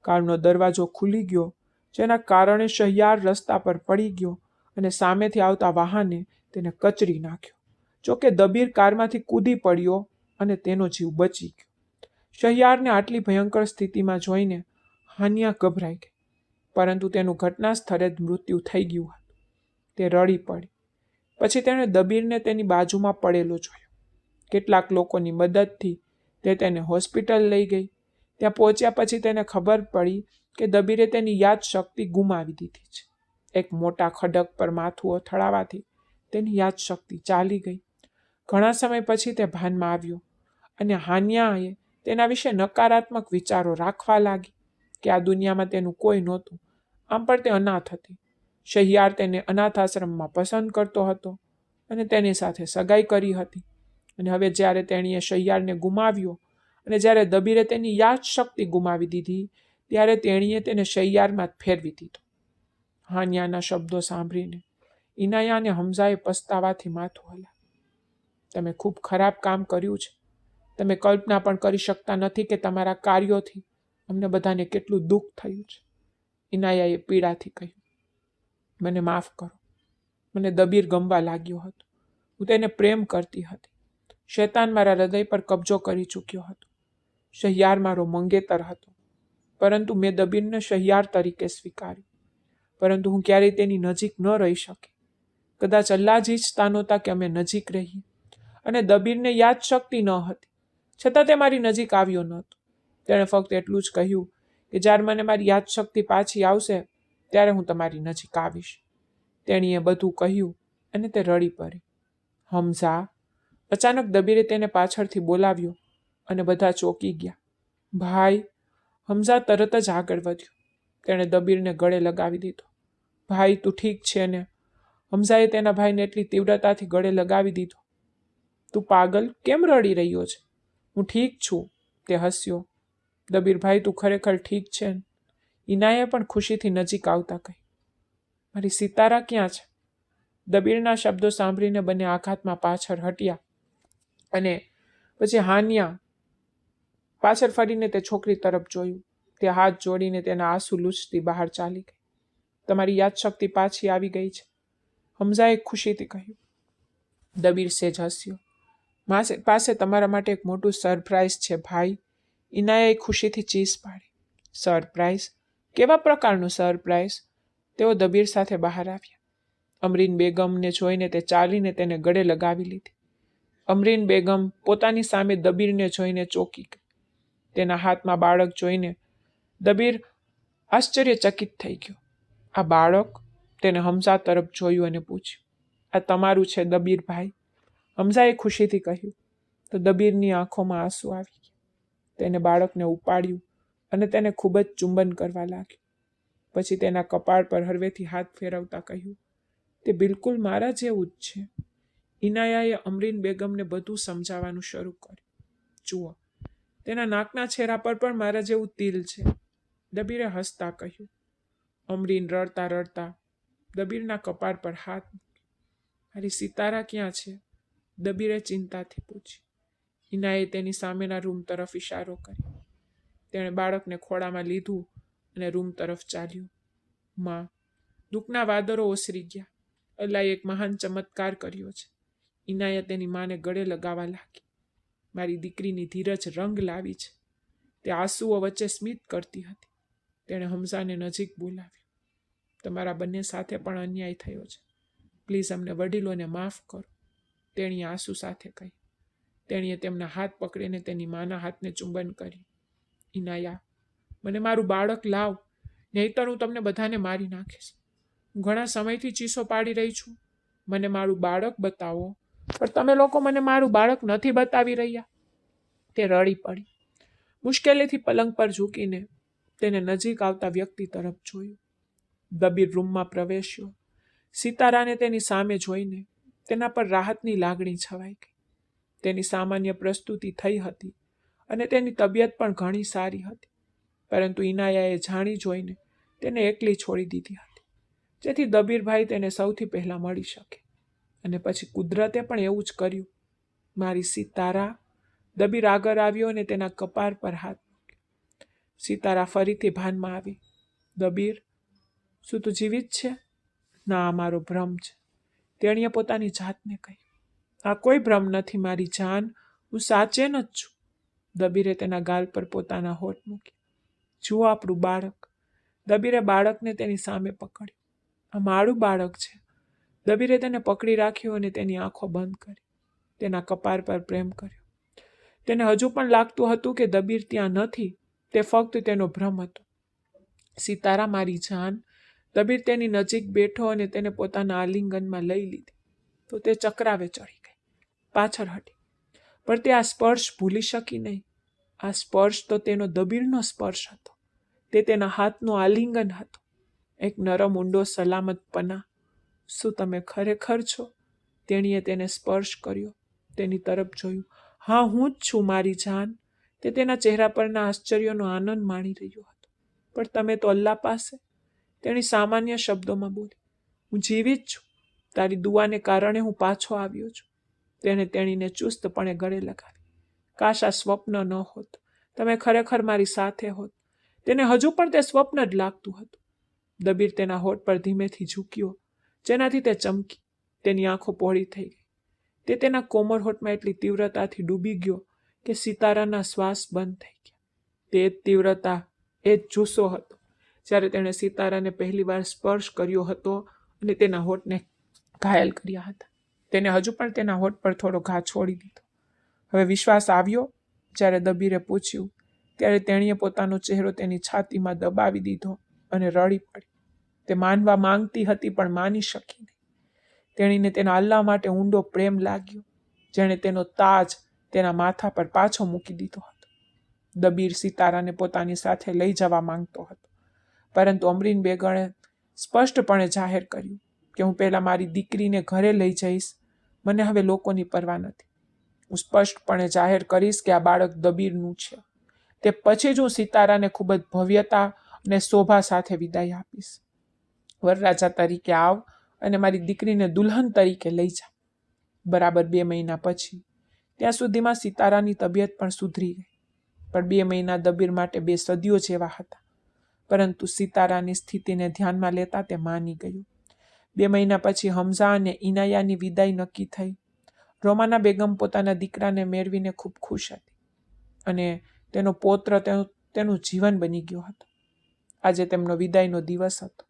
કારનો દરવાજો ખુલી ગયો, જેના કારણે શહિયાર રસ્તા પર પડી ગયો અને સામેથી આવતા વાહને તેને કચડી નાખ્યો. જોકે દબીર કારમાંથી કૂદી પડ્યો અને તેનો જીવ બચી ગયો. શહિયારને આટલી ભયંકર સ્થિતિમાં જોઈને હાન્યા ગભરાઈ ગઈ, પરંતુ તેનું ઘટના સ્થળે જ મૃત્યુ થઈ ગયું હતું. તે રડી પડી. પછી તેણે દબીરને તેની બાજુમાં પડેલો જોયો. કેટલાક લોકોની મદદથી તે તેને હોસ્પિટલ લઈ ગઈ. ત્યાં પહોંચ્યા પછી તેને ખબર પડી કે દબીરે તેની યાદ શક્તિ ગુમાવી દીધી છે. એક મોટા ખડક પર માથું અથડાવાથી તેની યાદ શક્તિ ચાલી ગઈ. ઘણા સમય પછી તે ભાનમાં આવ્યો અને હાન્યાએ તેના વિશે નકારાત્મક વિચારો રાખવા લાગી કે આ દુનિયામાં તેનું કોઈ નહોતું. આમ પણ તે અનાથ હતી. શહિયાર તેને અનાથ આશ્રમમાં પસંદ કરતો હતો અને તેની સાથે સગાઈ કરી હતી. અને હવે જ્યારે તેણીએ શહિયારને ગુમાવ્યો અને જ્યારે દબીરે તેની યાદ શક્તિ ગુમાવી દીધી, ત્યારે તેણીએ તેને શહિયારમાં જ ફેરવી દીધો. હાન્યાના શબ્દો સાંભળીને ઇનાયા અને હમઝાએ પસ્તાવાથી માથું હલાવ્યું. તમે ખૂબ ખરાબ કામ કર્યું છે. તમે કલ્પના પણ કરી શકતા નથી કે તમારા કાર્યોથી અમને બધાને કેટલું દુઃખ થયું છે. ઇનાયાએ પીડાથી કહ્યું, મને માફ કરો. મને દબીર ગમવા લાગ્યો હતો. હું તેને પ્રેમ કરતી હતી. શૈતાન મારા હૃદય પર કબજો કરી ચૂક્યો હતો. શહિયાર મારો મંગેતર હતો. પરંતુ મેં દબીરને શહિયાર તરીકે સ્વીકાર્યું. પરંતુ હું ક્યારેય તેની નજીક ન રહી શકી. કદાચ અલ્લાહ જ ઈચ્છતા નહોતા કે અમે નજીક રહીએ. અને દબીરને યાદશક્તિ ન હતી, છતાં તે મારી નજીક આવ્યો નહોતો. તેણે ફક્ત એટલું જ કહ્યું કે જ્યારે મને મારી યાદશક્તિ પાછી આવશે ત્યારે હું તમારી નજીક આવીશ. તેણીએ બધું કહ્યું અને તે રડી પડી. હમઝા! અચાનક દબીરે તેને પાછળથી બોલાવ્યો અને બધા ચોંકી ગયા. ભાઈ! હમઝા તરત જ આગળ વધ્યો. તેણે દબીરને ગળે લગાવી દીધો. ભાઈ, તું ઠીક છે ને? હમઝાએ તેના ભાઈને એટલી તીવ્રતાથી ગળે લગાવી દીધો. તું પાગલ, કેમ રડી રહ્યો છે? હું ઠીક છું, તે હસ્યો. દબીરભાઈ, તું ખરેખર ઠીક છે? ઇનાએ પણ ખુશીથી નજીક આવતા કહ્યું. મારી સિતારા ક્યાં છે? દબીરના શબ્દો સાંભળીને બંને આઘાતમાં પાછળ હટ્યા અને પછી હાન્યા પાછળ ફરીને તે છોકરી તરફ જોયું. તે હાથ જોડીને તેના આંસુ લૂછતી બહાર ચાલી ગઈ. તમારી યાદશક્તિ પાછી આવી ગઈ છે, હમઝાએ ખુશીથી કહ્યું. દબીર સેજ હસ્યો. પાસે તમારા માટે એક મોટું સરપ્રાઈઝ છે ભાઈ, ઇનાએ ખુશીથી ચીસ પાડી. સરપ્રાઈઝ? કેવા પ્રકારનું સરપ્રાઈઝ? તેઓ દબીર સાથે બહાર આવ્યા. અમરીન બેગમને જોઈને તે ચાલીને તેને ગળે લગાવી લીધી. અમરીન બેગમ પોતાની સામે દબીરને જોઈને ચોંકી ગઈ. તેના હાથમાં બાળક જોઈને દબીર આશ્ચર્યચકિત થઈ ગયો. આ બાળક? તેને હમઝા તરફ જોયું અને પૂછ્યું. આ તમારું છે દબીરભાઈ? હમઝાએ ખુશીથી કહ્યું. તો દબીરની આંખોમાં આંસુ આવી ગયા. તેને બાળકને ઉપાડ્યું અને તેને ખૂબ જ ચુંબન કરવા લાગ્યું. પછી તેના કપાળ પર હળવેથી હાથ ફેરવતા કહ્યું, તે બિલકુલ મારા જેવું જ છે. ઇનાયાએ અમરીન બેગમને બધું સમજાવવાનું શરૂ કર્યું. જુઓ, તેના નાકના છેરા પર પણ મારા જેવું તિલ છે, દબીરે હસતા કહ્યું. અમરીન રડતા રડતા દબીરના કપાળ પર હાથ મૂક્યો. મારી સિતારા ક્યાં છે? દબીરે ચિંતાથી પૂછ્યું. ઇનાએ તેની સામેના રૂમ તરફ ઇશારો કર્યો. તેણે બાળકને ખોળામાં લીધું અને રૂમ તરફ ચાલ્યું. માં, દુઃખના વાદળો ઓસરી ગયા. અલ્લાહે એક મહાન ચમત્કાર કર્યો છે. ઇનાએ તેની માને ગળે લગાવવા લાગી. મારી દીકરીની ધીરજ રંગ લાવી છે. તે આંસુઓ વચ્ચે સ્મિત કરતી હતી. તેણે હમઝાને નજીક બોલાવ્યો. તમારા બંને સાથે પણ અન્યાય થયો છે. પ્લીઝ અમને વડીલોને માફ કરો, તેણીએ આંસુ સાથે કહ્યું. તેણીએ તેમના હાથ પકડીને તેની માના હાથને ચુંબન કર્યું. ઇનાયા, મને મારું બાળક લાવ, નહીંતર હું તમને બધાને મારી નાખીશ. હું ઘણા સમયથી ચીસો પાડી રહી છું. મને મારું બાળક બતાવો. પણ તમે લોકો મને મારું બાળક નથી બતાવી રહ્યા. તે રડી પડી. મુશ્કેલીથી પલંગ પર ઝૂકીને તેને નજીક આવતા વ્યક્તિ તરફ જોયું. દબીર રૂમમાં પ્રવેશ્યો. સિતારાને તેની સામે જોઈને તેના પર રાહતની લાગણી છવાઈ ગઈ. તેની સામાન્ય પ્રસ્તુતિ થઈ હતી અને તેની તબિયત પણ ઘણી સારી હતી. પરંતુ ઇનાયાએ જાણી જોઈને તેને એકલી છોડી દીધી હતી, જેથી દબીરભાઈ તેને સૌથી પહેલા મળી શકે. અને પછી કુદરતે પણ એવું જ કર્યું. મારી સિતારા. દબીર આગળ આવ્યો અને તેના કપાળ પર હાથ મૂક્યો. સિતારા ફરીથી ભાનમાં આવી. દબીર, શું તું જીવિત છે? ના, આ મારો ભ્રમ છે, તેણીએ પોતાની જાતને કહ્યું. આ કોઈ ભ્રમ નથી મારી જાન, હું સાચેન જ છું. દબીરે તેના ગાલ પર પોતાના હોઠ મૂક્યા. જુઓ આપણું બાળક. દબીરે બાળકને તેની સામે પકડ્યું. આ મારું બાળક છે. દબીરે તેને પકડી રાખ્યો અને તેની આંખો બંધ કરી. તેના કપાળ પર પ્રેમ કર્યો. તેને હજુ પણ લાગતું હતું કે દબીર ત્યાં નથી, તે ફક્ત તેનો ભ્રમ હતો. સિતારા, મારી જાન. દબીર તેની નજીક બેઠો અને તેને પોતાના આલિંગનમાં લઈ લીધી. તો તે ચક્રાવે ચડી ગઈ, પાછળ હટી. પણ તે આ સ્પર્શ ભૂલી શકી નહીં. આ સ્પર્શ તો તેનો દબીરનો સ્પર્શ હતો. તે તેના હાથનો આલિંગન હતો. એક નરમ ઊંડો સલામત પના. શું તમે ખરેખર છો? તેણીએ તેને સ્પર્શ કર્યો, તેની તરફ જોયું. હા, હું જ છું મારી જાન. તે તેના ચહેરા પરના આશ્ચર્યનો આનંદ માણી રહ્યો હતો. પણ તમે તો અલ્લાહ પાસે. તેણી સામાન્ય શબ્દોમાં બોલી. હું જીવિત છું. તારી દુઆને કારણે હું પાછો આવ્યો છું. તેણે તેણીને ચુસ્તપણે ગળે લગાવી. કાશ આ સ્વપ્ન ન હોત. તમે ખરેખર મારી સાથે હોત. તેને હજુ પણ તે સ્વપ્ન જ લાગતું હતું. દબીર તેના હોઠ પર ધીમેથી ઝૂક્યો, જેનાથી તે ચમકી. તેની આંખો પહોળી થઈ ગઈ. તે તેના કોમળ હોઠમાં એટલી તીવ્રતાથી ડૂબી ગયો કે સિતારાના શ્વાસ બંધ થઈ ગયા. તે જ તીવ્રતા એ જ જુસ્સો હતો જ્યારે તેણે સિતારાને પહેલીવાર સ્પર્શ કર્યો હતો અને તેના હોઠને ઘાયલ કર્યા હતા. તેને હજુ પણ તેના હોઠ પર થોડો ઘા છોડી દીધો. હવે વિશ્વાસ આવ્યો? જ્યારે દબીરે પૂછ્યું ત્યારે તેણીએ પોતાનો ચહેરો તેની છાતીમાં દબાવી દીધો અને રડી પડી. તે માનવા માંગતી હતી પણ માની શકી નહીં. તેણીને તેના અલ્લાહ માટે ઊંડો પ્રેમ લાગ્યો, જેણે તેનો તાજ તેના માથા પર પાછો મૂકી દીધો હતો. દબીર સિતારાને પોતાની સાથે લઈ જવા માંગતો હતો, પરંતુ અમરીન બેગમે સ્પષ્ટપણે જાહેર કર્યું કે હું પહેલાં મારી દીકરીને ઘરે લઈ જઈશ. મને હવે લોકોની પરવા નથી. હું સ્પષ્ટપણે જાહેર કરીશ કે આ બાળક દબીરનું છે. તે પછી જ હું સિતારાને ખૂબ જ ભવ્યતા અને શોભા સાથે વિદાય આપીશ. વરરાજા તરીકે આવ અને મારી દીકરીને દુલ્હન તરીકે લઈ જા. બરાબર 2 મહિના પછી. ત્યાં સુધીમાં સિતારાની તબિયત પણ સુધરી ગઈ. પણ 2 મહિના દબીર માટે 2 સદીઓ જેવા હતા. પરંતુ સિતારાની સ્થિતિને ધ્યાનમાં લેતા તે માની ગયું. 2 મહિના પછી હમઝા અને ઇનાયાની વિદાય નક્કી થઈ. રોમાના બેગમ પોતાના દીકરાને મેળવીને ખૂબ ખુશ હતી અને તેનો પૌત્ર તેનું જીવન બની ગયો હતો. આજે તેમનો વિદાયનો દિવસ હતો.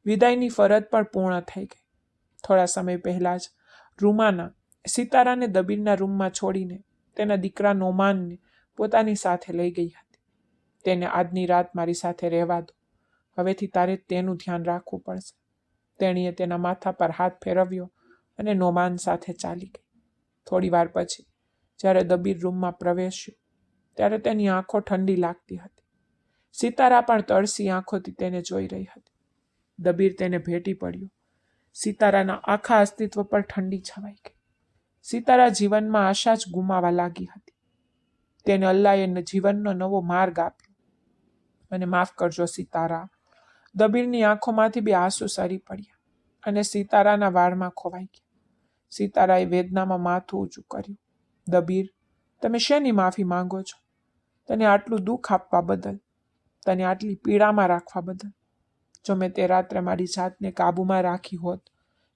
વિદાયની ફરજ પણ પૂર્ણ થઈ ગઈ. થોડા સમય પહેલા જ રૂમાના સિતારાને દબીરના રૂમમાં છોડીને તેના દીકરા નોમાનને પોતાની સાથે લઈ ગઈ હતી. તેને આજની રાત મારી સાથે રહેવા દો. હવેથી તારે તેનું ધ્યાન રાખવું પડશે. તેણીએ તેના માથા પર હાથ ફેરવ્યો અને નોમાન સાથે ચાલી ગઈ. થોડી વાર પછી જ્યારે દબીર રૂમમાં પ્રવેશ્યો ત્યારે તેની આંખો ઠંડી લાગતી હતી. સિતારા પણ તળસી આંખોથી તેને જોઈ રહી હતી. દબીર તેને ભેટી પડ્યો. સિતારાના આખા અસ્તિત્વ પર ઠંડી છવાઈ ગઈ. સિતારા જીવનમાં આશા જ ગુમાવા લાગી હતી. તેને અલ્લાહે જીવનનો નવો માર્ગ આપ્યો. અને માફ કરજો સિતારા. દબીરની આંખોમાંથી 2 આંસુ સરી પડ્યા અને સિતારાના વાળમાં ખોવાઈ ગયા. સિતારાએ વેદનામાં માથું ઊંચું કર્યું. દબીર, તમે શેની માફી માંગો છો? તને આટલું દુઃખ આપવા બદલ, તને આટલી પીડામાં રાખવા બદલ. જો મેં તે રાત્રે મારી જાતને કાબૂમાં રાખી હોત,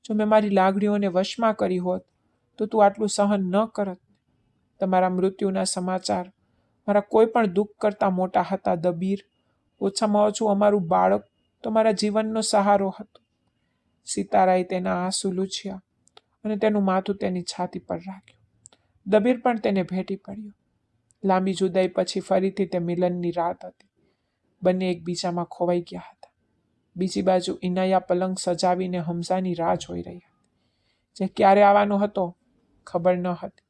જો મેં મારી લાગણીઓને વશમાં કરી હોત, તો તું આટલું સહન ન કરત. તમારા મૃત્યુના સમાચાર મારા કોઈ પણ દુઃખ કરતાં મોટા હતા દબીર. ઓછામાં ઓછું અમારું બાળક તો મારા જીવનનો સહારો હતો. સિતારાએ તેના આંસુ લૂછ્યા અને તેનું માથું તેની છાતી પર રાખ્યું. દબીર પણ તેને ભેટી પડ્યો. લાંબી જુદાઈ પછી ફરીથી તે મિલનની રાત હતી. બંને એકબીજામાં ખોવાઈ ગયા હતા. બીજી બાજુ ઇનાયા પલંગ સજાવીને હમઝાની રાહ જોઈ રહી હતી. જે ક્યારે આવવાનો હતો ખબર ન હતી.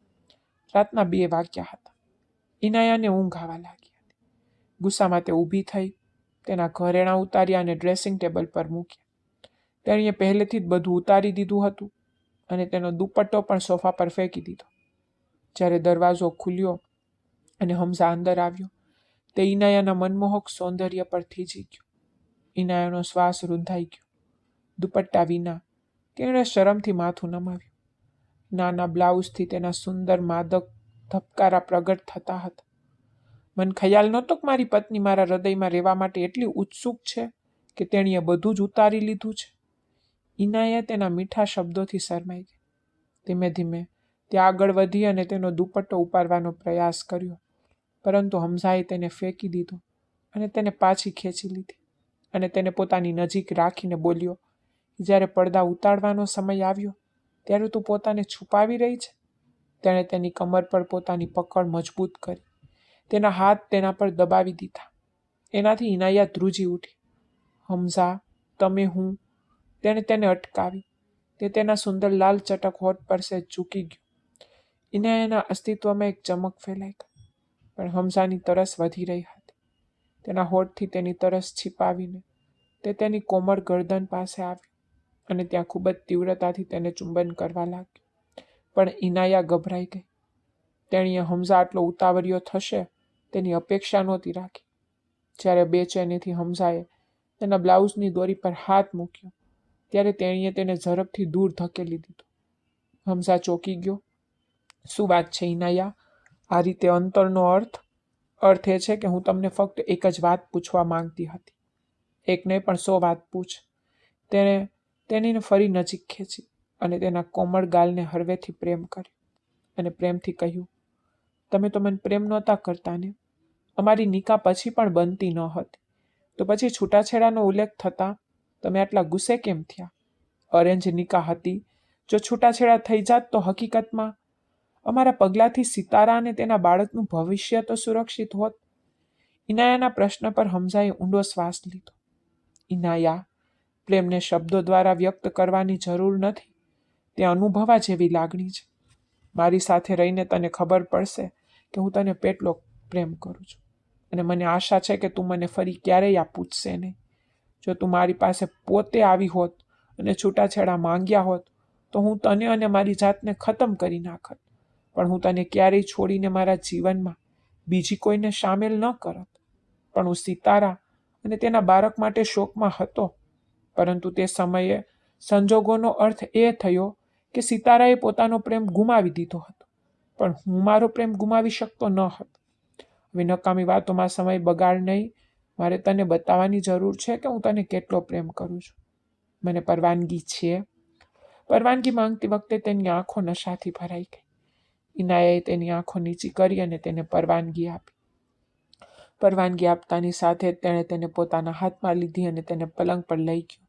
રાતના 2 વાગ્યા હતા. ઇનાયાને ઊંઘ આવવા લાગી હતી. ગુસ્સામાં તે ઊભી થઈ, તેના ઘરેણાં ઉતાર્યા અને ડ્રેસિંગ ટેબલ પર મૂક્યા. તેણીએ પહેલેથી જ બધું ઉતારી દીધું હતું અને તેનો દુપટ્ટો પણ સોફા પર ફેંકી દીધો. જ્યારે દરવાજો ખુલ્યો અને હમઝા અંદર આવ્યો, તે ઇનાયાના મનમોહક સૌંદર્ય પર થીજી ગયો. ઇનાયાનો શ્વાસ રૂંધાઈ ગયો. દુપટ્ટા વિના તેણે શરમથી માથું નમાવ્યું. નાના બ્લાઉઝથી તેના સુંદર માદક ધબકારા પ્રગટ થતા હતા. મને ખ્યાલ નહોતો કે મારી પત્ની મારા હૃદયમાં રહેવા માટે એટલી ઉત્સુક છે કે તેણીએ બધું જ ઉતારી લીધું છે. ઇનાયા તેના મીઠા શબ્દોથી શરમાઈ ગઈ. ધીમે ધીમે તે આગળ વધી અને તેનો દુપટ્ટો ઉપાડવાનો પ્રયાસ કર્યો, પરંતુ હમઝાએ તેને ફેંકી દીધો અને તેને પાછી ખેંચી લીધી અને તેને પોતાની નજીક રાખીને બોલ્યો, જ્યારે પડદા ઉતારવાનો સમય આવ્યો ત્યારે તું પોતાને છુપાવી રહી છે. તેણે તેની કમર પર પોતાની પકડ મજબૂત કરી. તેના હાથ તેના પર દબાવી દીધા. એનાથી ઇનાયા ધ્રુજી ઉઠી. હમઝા, તમે હું? તેણે તેને અટકાવી. તે તેના સુંદર લાલ ચટક હોઠ પર સહેજ ઝૂકી ગયો. ઇનાયાના અસ્તિત્વમાં એક ચમક ફેલાઈ ગઈ. પણ હમઝાની તરસ વધી રહી હતી. તેના હોઠથી તેની તરસ छिपाવીને તે તેની કોમળ ગરદન પાસે આવ્યો અને ત્યાં ખૂબ જ તીવ્રતાથી તેને ચુંબન કરવા લાગ્યો. પણ ઇનાયા ગભરાઈ ગઈ. તેણીએ હમઝા આટલો ઉતાવળિયો થશે તેની અપેક્ષા નહોતી રાખી. જ્યારે બેચેનીથી હમઝાએ તેના બ્લાઉઝની દોરી પર હાથ મૂક્યો ત્યારે તેણીએ તેને ઝડપથી દૂર ધકેલી દીધો. હમઝા ચોંકી ગયો. શું વાત છે ઇનાયા? આ રીતે અંતરનો અર્થ એ છે કે હું તમને ફક્ત એક જ વાત પૂછવા માંગતી હતી. એક નહીં પણ 100 વાત પૂછ. તેણે તેણીને ફરી નજીક ખેંચી અને તેના કોમળ ગાલને હળવેથી પ્રેમ કર્યો અને પ્રેમથી કહ્યું, તમે તો મને પ્રેમ નહોતા કરતા ને? અમારી નિકાહ પછી પણ બનતી ન હતી, તો પછી છૂટાછેડાનો ઉલ્લેખ થતાં તમે આટલા ગુસ્સે કેમ થયા? અરેન્જ નિકાહ હતી, જો છૂટાછેડા થઈ જાત તો હકીકતમાં અમારા પગલાંથી સિતારા અને તેના બાળકનું ભવિષ્ય તો સુરક્ષિત હોત. ઇનાયાના પ્રશ્ન પર હમઝાએ ઊંડો શ્વાસ લીધો. ઇનાયા, પ્રેમને શબ્દો દ્વારા વ્યક્ત કરવાની જરૂર નથી, તે અનુભવા જેવી લાગણી છે. મારી સાથે રહીને તને ખબર પડશે કે હું તને કેટલો પ્રેમ કરું છું, અને મને આશા છે કે તું મને ફરી ક્યારેય આ પૂછશે નહીં. જો તું મારી પાસે પોતે આવી હોત અને છૂટાછેડા માંગ્યા હોત તો હું તને અને મારી જાતને ખતમ કરી નાખત, પણ હું તને ક્યારેય છોડીને મારા જીવનમાં બીજી કોઈને સામેલ ન કરત. પણ હું સિતારા અને તેના બાળક માટે શોકમાં હતો, પરંતુ તે સમયે સંજોગોનો અર્થ એ થયો કે સિતારાએ પોતાનો પ્રેમ ગુમાવી દીધો હતો, પણ હું મારો પ્રેમ ગુમાવી શકતો ન હતો. હવે નકામી વાતોમાં સમય બગાડ નહીં. મારે તને બતાવવાની જરૂર છે કે હું તને કેટલો પ્રેમ કરું છું. મને પરવાનગી છે? પરવાનગી માંગતી વખતે તેની આંખો નશાથી ભરાઈ ગઈ. ઇનાયાએ તેની આંખો નીચી કરી અને તેને પરવાનગી આપી. પરવાનગી આપતાની સાથે તેણે તેને પોતાના હાથમાં લીધી અને તેને પલંગ પર લઈ ગયો.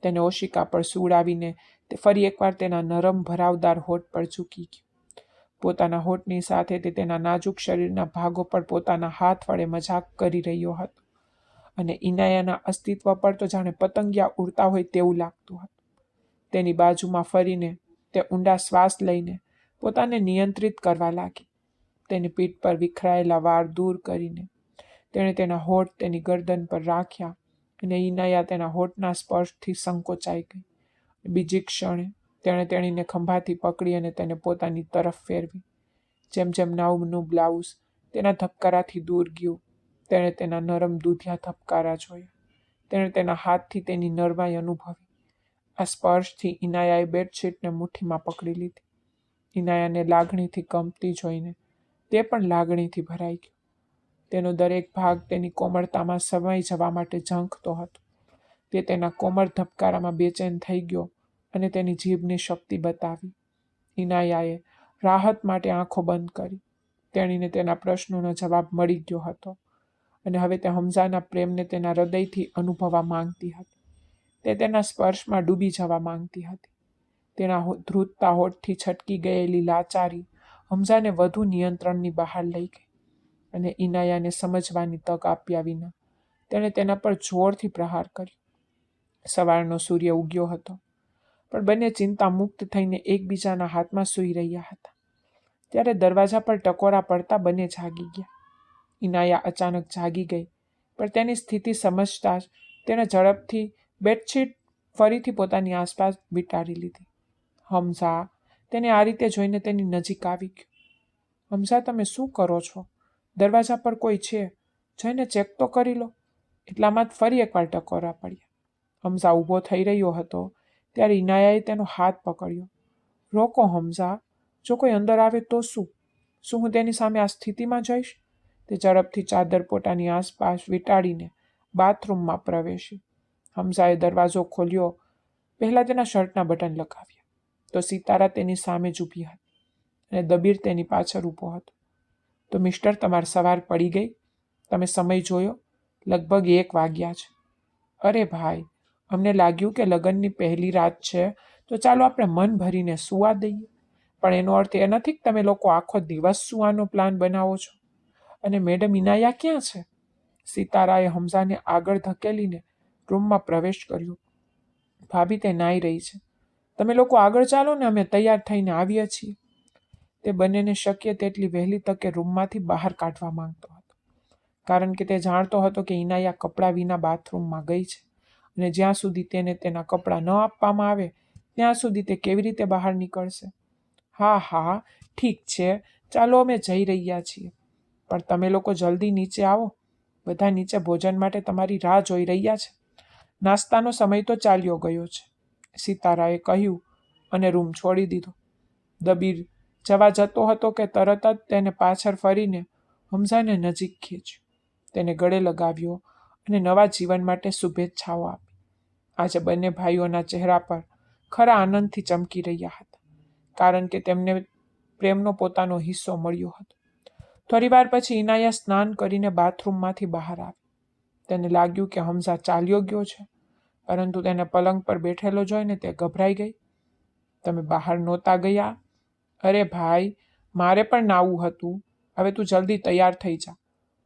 તેને ઓશિકા પર સુવડાવીને તે ફરી એકવાર તેના નરમ ભરાવદાર હોઠ પર ઝૂકી ગયો. પોતાના હોઠની સાથે તે તેના નાજુક શરીરના ભાગો પર પોતાના હાથ વડે મજાક કરી રહ્યો હતો, અને ઇનાયાના અસ્તિત્વ પર તો જાણે પતંગિયા ઉડતા હોય તેવું લાગતું હતું. તેની બાજુમાં ફરીને તે ઊંડા શ્વાસ લઈને પોતાને નિયંત્રિત કરવા લાગી. તેની પીઠ પર વિખરાયેલા વાળ દૂર કરીને તેણે તેના હોઠ તેની ગરદન પર રાખ્યા, અને ઇનાયા તેના હોઠના સ્પર્શથી સંકોચાઈ ગઈ. બીજી ક્ષણે તેણે તેણીને ખંભાથી પકડી અને તેને પોતાની તરફ ફેરવી. જેમ જેમ નાવનું બ્લાઉઝ તેના ધબકારાથી દૂર ગયું, તેણે તેના નરમ દૂધિયા ધબકારા જોયા. તેણે તેના હાથથી તેની નરમાઈ અનુભવી. આ સ્પર્શથી ઇનાયાએ બેડશીટને મુઠ્ઠીમાં પકડી લીધી. ઇનાયાને લાગણીથી કંપતી જોઈને તે પણ લાગણીથી ભરાઈ ગયો. તેનો દરેક ભાગ તેની કોમળતામાં સમાઈ જવા માટે ઝંખતો હતો. તે તેના કોમળ ધબકારામાં બેચેન થઈ ગયો અને તેની જીભની શક્તિ બતાવી. ઇનાયાએ રાહત માટે આંખો બંધ કરી. તેણીને તેના પ્રશ્નોનો જવાબ મળી ગયો હતો, અને હવે તે હમઝાના પ્રેમને તેના હૃદયથી અનુભવવા માંગતી હતી. તે તેના સ્પર્શમાં ડૂબી જવા માંગતી હતી. તેના ધ્રુજતા હોઠથી છટકી ગયેલી લાચારી હમઝાને વધુ નિયંત્રણની બહાર લઈ ગઈ, અને ઇનાયાને સમજવાની તક આપ્યા વિના તેણે તેના પર જોરથી પ્રહાર કર્યો. સવારનો સૂર્ય ઉગ્યો હતો, પણ બંને ચિંતા મુક્ત થઈને એકબીજાના હાથમાં સૂઈ રહ્યા હતા. ત્યારે દરવાજા પર ટકોરા પડતા બંને જાગી ગયા. ઇનાયા અચાનક જાગી ગઈ, પણ તેની સ્થિતિ સમજતા જ તેણે ઝડપથી બેડશીટ ફરીથી પોતાની આસપાસ વીંટાળી લીધી. હમઝા તેને આ રીતે જોઈને તેની નજીક આવી ગયો. હમઝા, તમે શું કરો છો? દરવાજા પર કોઈ છે, જઈને ચેક તો કરી લો. એટલામાં જ ફરી એકવાર ટકોરા પડ્યા. હમઝા ઊભો થઈ રહ્યો હતો ત્યારે ઇનાયાએ તેનો હાથ પકડ્યો. રોકો હમઝા, જો કોઈ અંદર આવે તો શું? શું હું તેની સામે આ સ્થિતિમાં જઈશ? તે ઝડપથી ચાદર પોતાની આસપાસ વીંટાળીને બાથરૂમમાં પ્રવેશી. હમઝાએ દરવાજો ખોલ્યો. પહેલાં તેના શર્ટના બટન લગાવ્યા તો સિતારા તેની સામે જ ઊભી હતી, અને દબીર તેની પાછળ ઊભો હતો. તો મિસ્ટર, તમારી સવાર પડી ગઈ? તમે સમય જોયો? લગભગ 1 વાગ્યા છે. અરે ભાઈ, અમને લાગ્યું કે લગ્નની પહેલી રાત છે, તો ચાલો આપણે મન ભરીને સૂવા દઈએ. પણ એનો અર્થ એ નથી કે તમે લોકો આખો દિવસ સૂવાનો પ્લાન બનાવો છો. અને મેડમ ઇનાયા ક્યાં છે? સિતારાએ હમઝાને આગળ ધકેલીને રૂમમાં પ્રવેશ કર્યો. ભાભી, તે નાઈ રહી છે. તમે લોકો આગળ ચાલો ને, અમે તૈયાર થઈને આવીએ છીએ. તે બંનેને શક્ય તેટલી વહેલી તકે રૂમમાંથી બહાર કાઢવા માંગતો હતો, કારણ કે તે જાણતો હતો કે ઇનાયા કપડાં વિના બાથરૂમમાં ગઈ છે, અને જ્યાં સુધી તેને તેના કપડાં ન આપવામાં આવે ત્યાં સુધી તે કેવી રીતે બહાર નીકળશે. હા હા, ઠીક છે, ચાલો અમે જઈ રહ્યા છીએ. પણ તમે લોકો જલ્દી નીચે આવો. બધા નીચે ભોજન માટે તમારી રાહ જોઈ રહ્યા છે. નાસ્તાનો સમય તો ચાલ્યો ગયો છે, સિતારાએ કહ્યું અને રૂમ છોડી દીધો. દબીર જવા જતો હતો કે તરત જ તેને પાછળ ફરીને હમઝાને નજીક ખેંચ્યો, તેને ગળે લગાવ્યો અને નવા જીવન માટે શુભેચ્છાઓ આપી. આજે બંને ભાઈઓના ચહેરા પર ખરા આનંદથી ચમકી રહ્યા હતા, કારણ કે તેમને પ્રેમનો પોતાનો હિસ્સો મળ્યો હતો. થોડીવાર પછી ઇનાયા સ્નાન કરીને બાથરૂમમાંથી બહાર આવી. તેને લાગ્યું કે હમઝા ચાલ્યો ગયો છે, પરંતુ તેને પલંગ પર બેઠેલો જોઈને તે ગભરાઈ ગઈ. તમે બહાર નહોતા ગયા? અરે ભાઈ, મારે પણ નાવું હતું. હવે તું જલ્દી તૈયાર થઈ જા.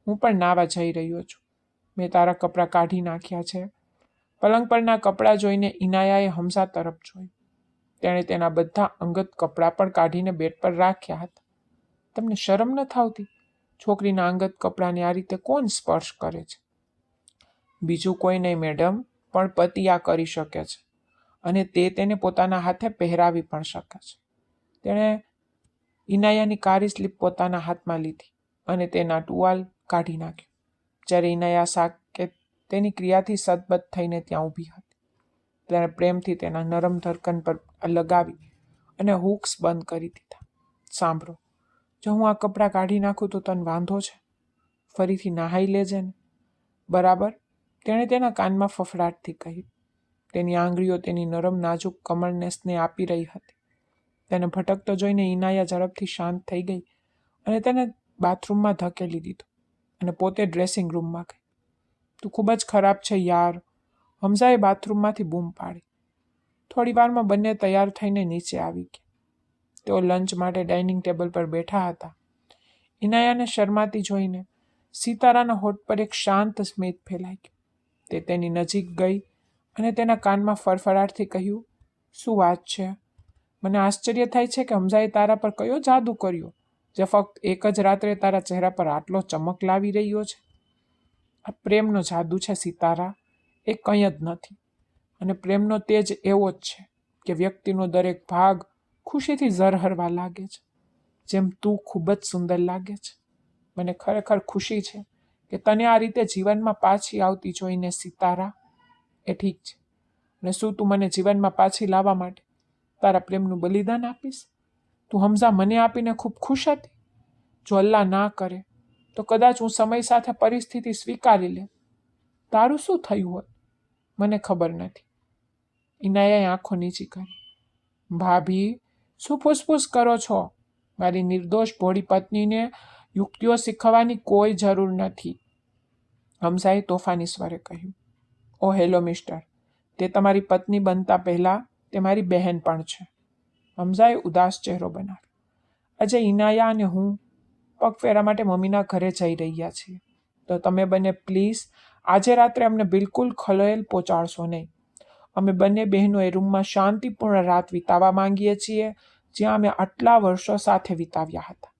હું પણ નાવા જઈ રહ્યો છું. મેં તારા કપડાં કાઢી નાખ્યા છે. પલંગ પરના કપડાં જોઈને ઇનાયાએ હમઝા તરફ જોયું. તેણે તેના બધા અંગત કપડાં પણ કાઢીને બેડ પર રાખ્યા હતા. તમને શરમ નથી આવતી? છોકરીના અંગત કપડાંને આ રીતે કોણ સ્પર્શ કરે છે? બીજું કોઈ નહીં મેડમ, પણ પતિ આ કરી શકે છે, અને તે તેને પોતાના હાથે પહેરાવી પણ શકે છે. તેણે ઇનાયાની કાળી સ્લીપ પોતાના હાથમાં લીધી અને તેના ટુવાલ કાઢી નાખ્યું. જ્યારે ઇનાયા સાકે તેની ક્રિયાથી સદબદ થઈને ત્યાં ઊભી હતી. તેણે પ્રેમથી તેના નરમ ધડકન પર લગાવી અને હુક્સ બંધ કરી દીધા. સાંભળો, જો હું આ કપડાં કાઢી નાખું તો તને વાંધો છે? ફરીથી નહાઈ લેજે ને, બરાબર? તેણે તેના કાનમાં ફફડાટથી કહ્યું. તેની આંગળીઓ તેની નરમ નાજુક કમરને સ્નેહ આપી રહી હતી. તેને ભટકતો જોઈને ઇનાયા ઝડપથી શાંત થઈ ગઈ અને તેને બાથરૂમમાં ધકેલી દીધો અને પોતે ડ્રેસિંગ રૂમમાં ગઈ. તું ખૂબ જ ખરાબ છે યાર, હમઝાએ બાથરૂમમાંથી બૂમ પાડી. થોડી વારમાં બંને તૈયાર થઈને નીચે આવી ગયા. તેઓ લંચ માટે ડાઇનિંગ ટેબલ પર બેઠા હતા. ઇનાયાને શરમાતી જોઈને સિતારાના હોઠ પર એક શાંત સ્મિત ફેલાઈ ગયું. તે તેની નજીક ગઈ અને તેના કાનમાં ફરફરાટથી કહ્યું, શું વાત છે? મને આશ્ચર્ય થાય છે કે હમઝાએ તારા પર કયો જાદુ કર્યો જે ફક્ત એક જ રાત્રે તારા ચહેરા પર આટલો ચમક લાવી રહ્યો છે? આ પ્રેમનો જાદુ છે સિતારા, એ કંઈ જ નથી. અને પ્રેમનો તેજ એવો જ છે કે વ્યક્તિનો દરેક ભાગ ખુશીથી ઝરહરવા લાગે છે. જેમ તું ખૂબ જ સુંદર લાગે છે. મને ખરેખર ખુશી છે કે તને આ રીતે જીવનમાં પાછી આવતી જોઈને સિતારા. એ ઠીક છે, અને શું તું મને જીવનમાં પાછી લાવવા માટે તારા પ્રેમનું બલિદાન આપીશ? તું હમઝા મને આપીને ખૂબ ખુશ હતી? જો અલ્લાહ ના કરે તો કદાચ હું સમય સાથે પરિસ્થિતિ સ્વીકારી લે. તારું શું થયું હોત? મને ખબર નથી. ઇનાયાએ આંખો નીચી કરી. ભાભી, શું ફૂસફૂસ કરો છો? મારી નિર્દોષ ભોળી પત્નીને યુક્તિઓ શીખવવાની કોઈ જરૂર નથી, હમઝાએ તોફાની સ્વરે કહ્યું. ઓ હેલો મિસ્ટર, તે તમારી પત્ની બનતા પહેલાં તે મારી બહેન પણ છે. હમઝાએ ઉદાસ ચહેરો બનાવ્યો. આજે ઇનાયા અને હું પગફેરા માટે મમ્મીના ઘરે જઈ રહ્યા છીએ, તો તમે બંને પ્લીઝ આજે રાત્રે અમને બિલકુલ ખલેલ પહોંચાડશો નહીં. અમે બંને બહેનો એ રૂમમાં શાંતિપૂર્ણ રાત વિતાવવા માંગીએ છીએ જ્યાં અમે આટલા વર્ષો સાથે વિતાવ્યા હતા.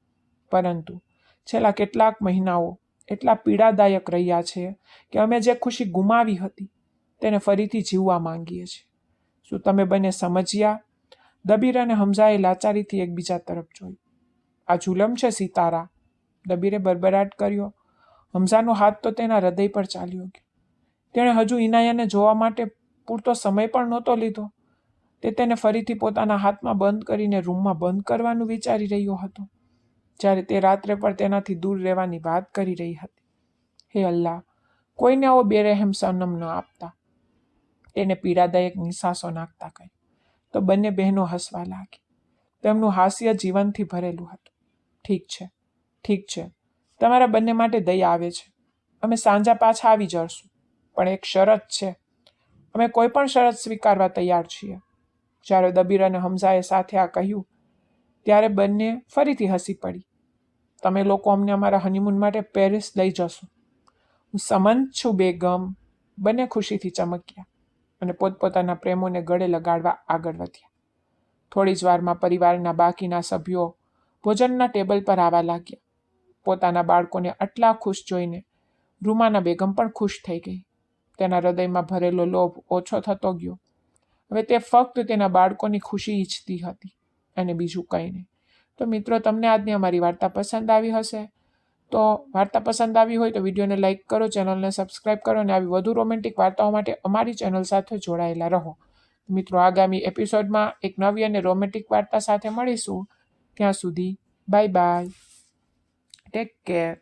પરંતુ છેલ્લા કેટલાક મહિનાઓ એટલા પીડાદાયક રહ્યા છે કે અમે જે ખુશી ગુમાવી હતી તેને ફરીથી જીવવા માંગીએ છીએ. શું તમે બંને સમજ્યા? દબીર અને હમઝાએ લાચારીથી એકબીજા તરફ જોયું. આ જુલમ છે સિતારા, દબીરે બરબરાટ કર્યો. હમઝાનો હાથ તો તેના હૃદય પર ચાલ્યો ગયો. તેણે હજુ ઇનાયાને જોવા માટે પૂરતો સમય પણ નહોતો લીધો. તે તેને ફરીથી પોતાના હાથમાં બંધ કરીને રૂમમાં બંધ કરવાનું વિચારી રહ્યો હતો, જ્યારે તે રાત્રે પર તેનાથી દૂર રહેવાની વાત કરી રહી હતી. હે અલ્લાહ, કોઈને આવો બેરહેમ સનમ ન આપતા, તેને પીડાદાયક નિસાસો નાખતા કહ્યું. તો બંને બહેનો હસવા લાગી. તેમનું હાસ્ય જીવનથી ભરેલું હતું. ઠીક છે, ઠીક છે, તમારા બંને માટે દયા આવે છે. અમે સાંજા પાછા આવી જશું, પણ એક શરત છે. અમે કોઈ પણ શરત સ્વીકારવા તૈયાર છીએ. જ્યારે દબીર અને હમઝાએ સાથે આ કહ્યું ત્યારે બંને ફરીથી હસી પડી. તમે લોકો અમને અમારા હનીમૂન માટે પેરિસ લઈ જશો? હું સંમત છું બેગમ, બંને ખુશીથી ચમક્યા અને પોતપોતાના પ્રેમોને ગળે લગાડવા આગળ વધ્યા. થોડી જ વારમાં પરિવારના બાકીના સભ્યો ભોજનના ટેબલ પર આવવા લાગ્યા. પોતાના બાળકોને આટલા ખુશ જોઈને રૂમાના બેગમ પણ ખુશ થઈ ગઈ. તેના હૃદયમાં ભરેલો લોભ ઓછો થતો ગયો. હવે તે ફક્ત તેના બાળકોની ખુશી ઈચ્છતી હતી અને બીજું કંઈ નહીં. તો મિત્રો, તમને આજની અમારી વાર્તા પસંદ આવી હશે. તો વાર્તા પસંદ આવી હોય તો વિડીયોને લાઇક કરો, ચેનલને સબસ્ક્રાઇબ કરો અને આવી વધુ રોમેન્ટિક વાર્તાઓ માટે અમારી ચેનલ સાથે જોડાયેલા રહો. મિત્રો, આગામી એપિસોડમાં એક નવી અને રોમેન્ટિક વાર્તા સાથે મળીશું. ત્યાં સુધી બાય બાય, ટેક કેર.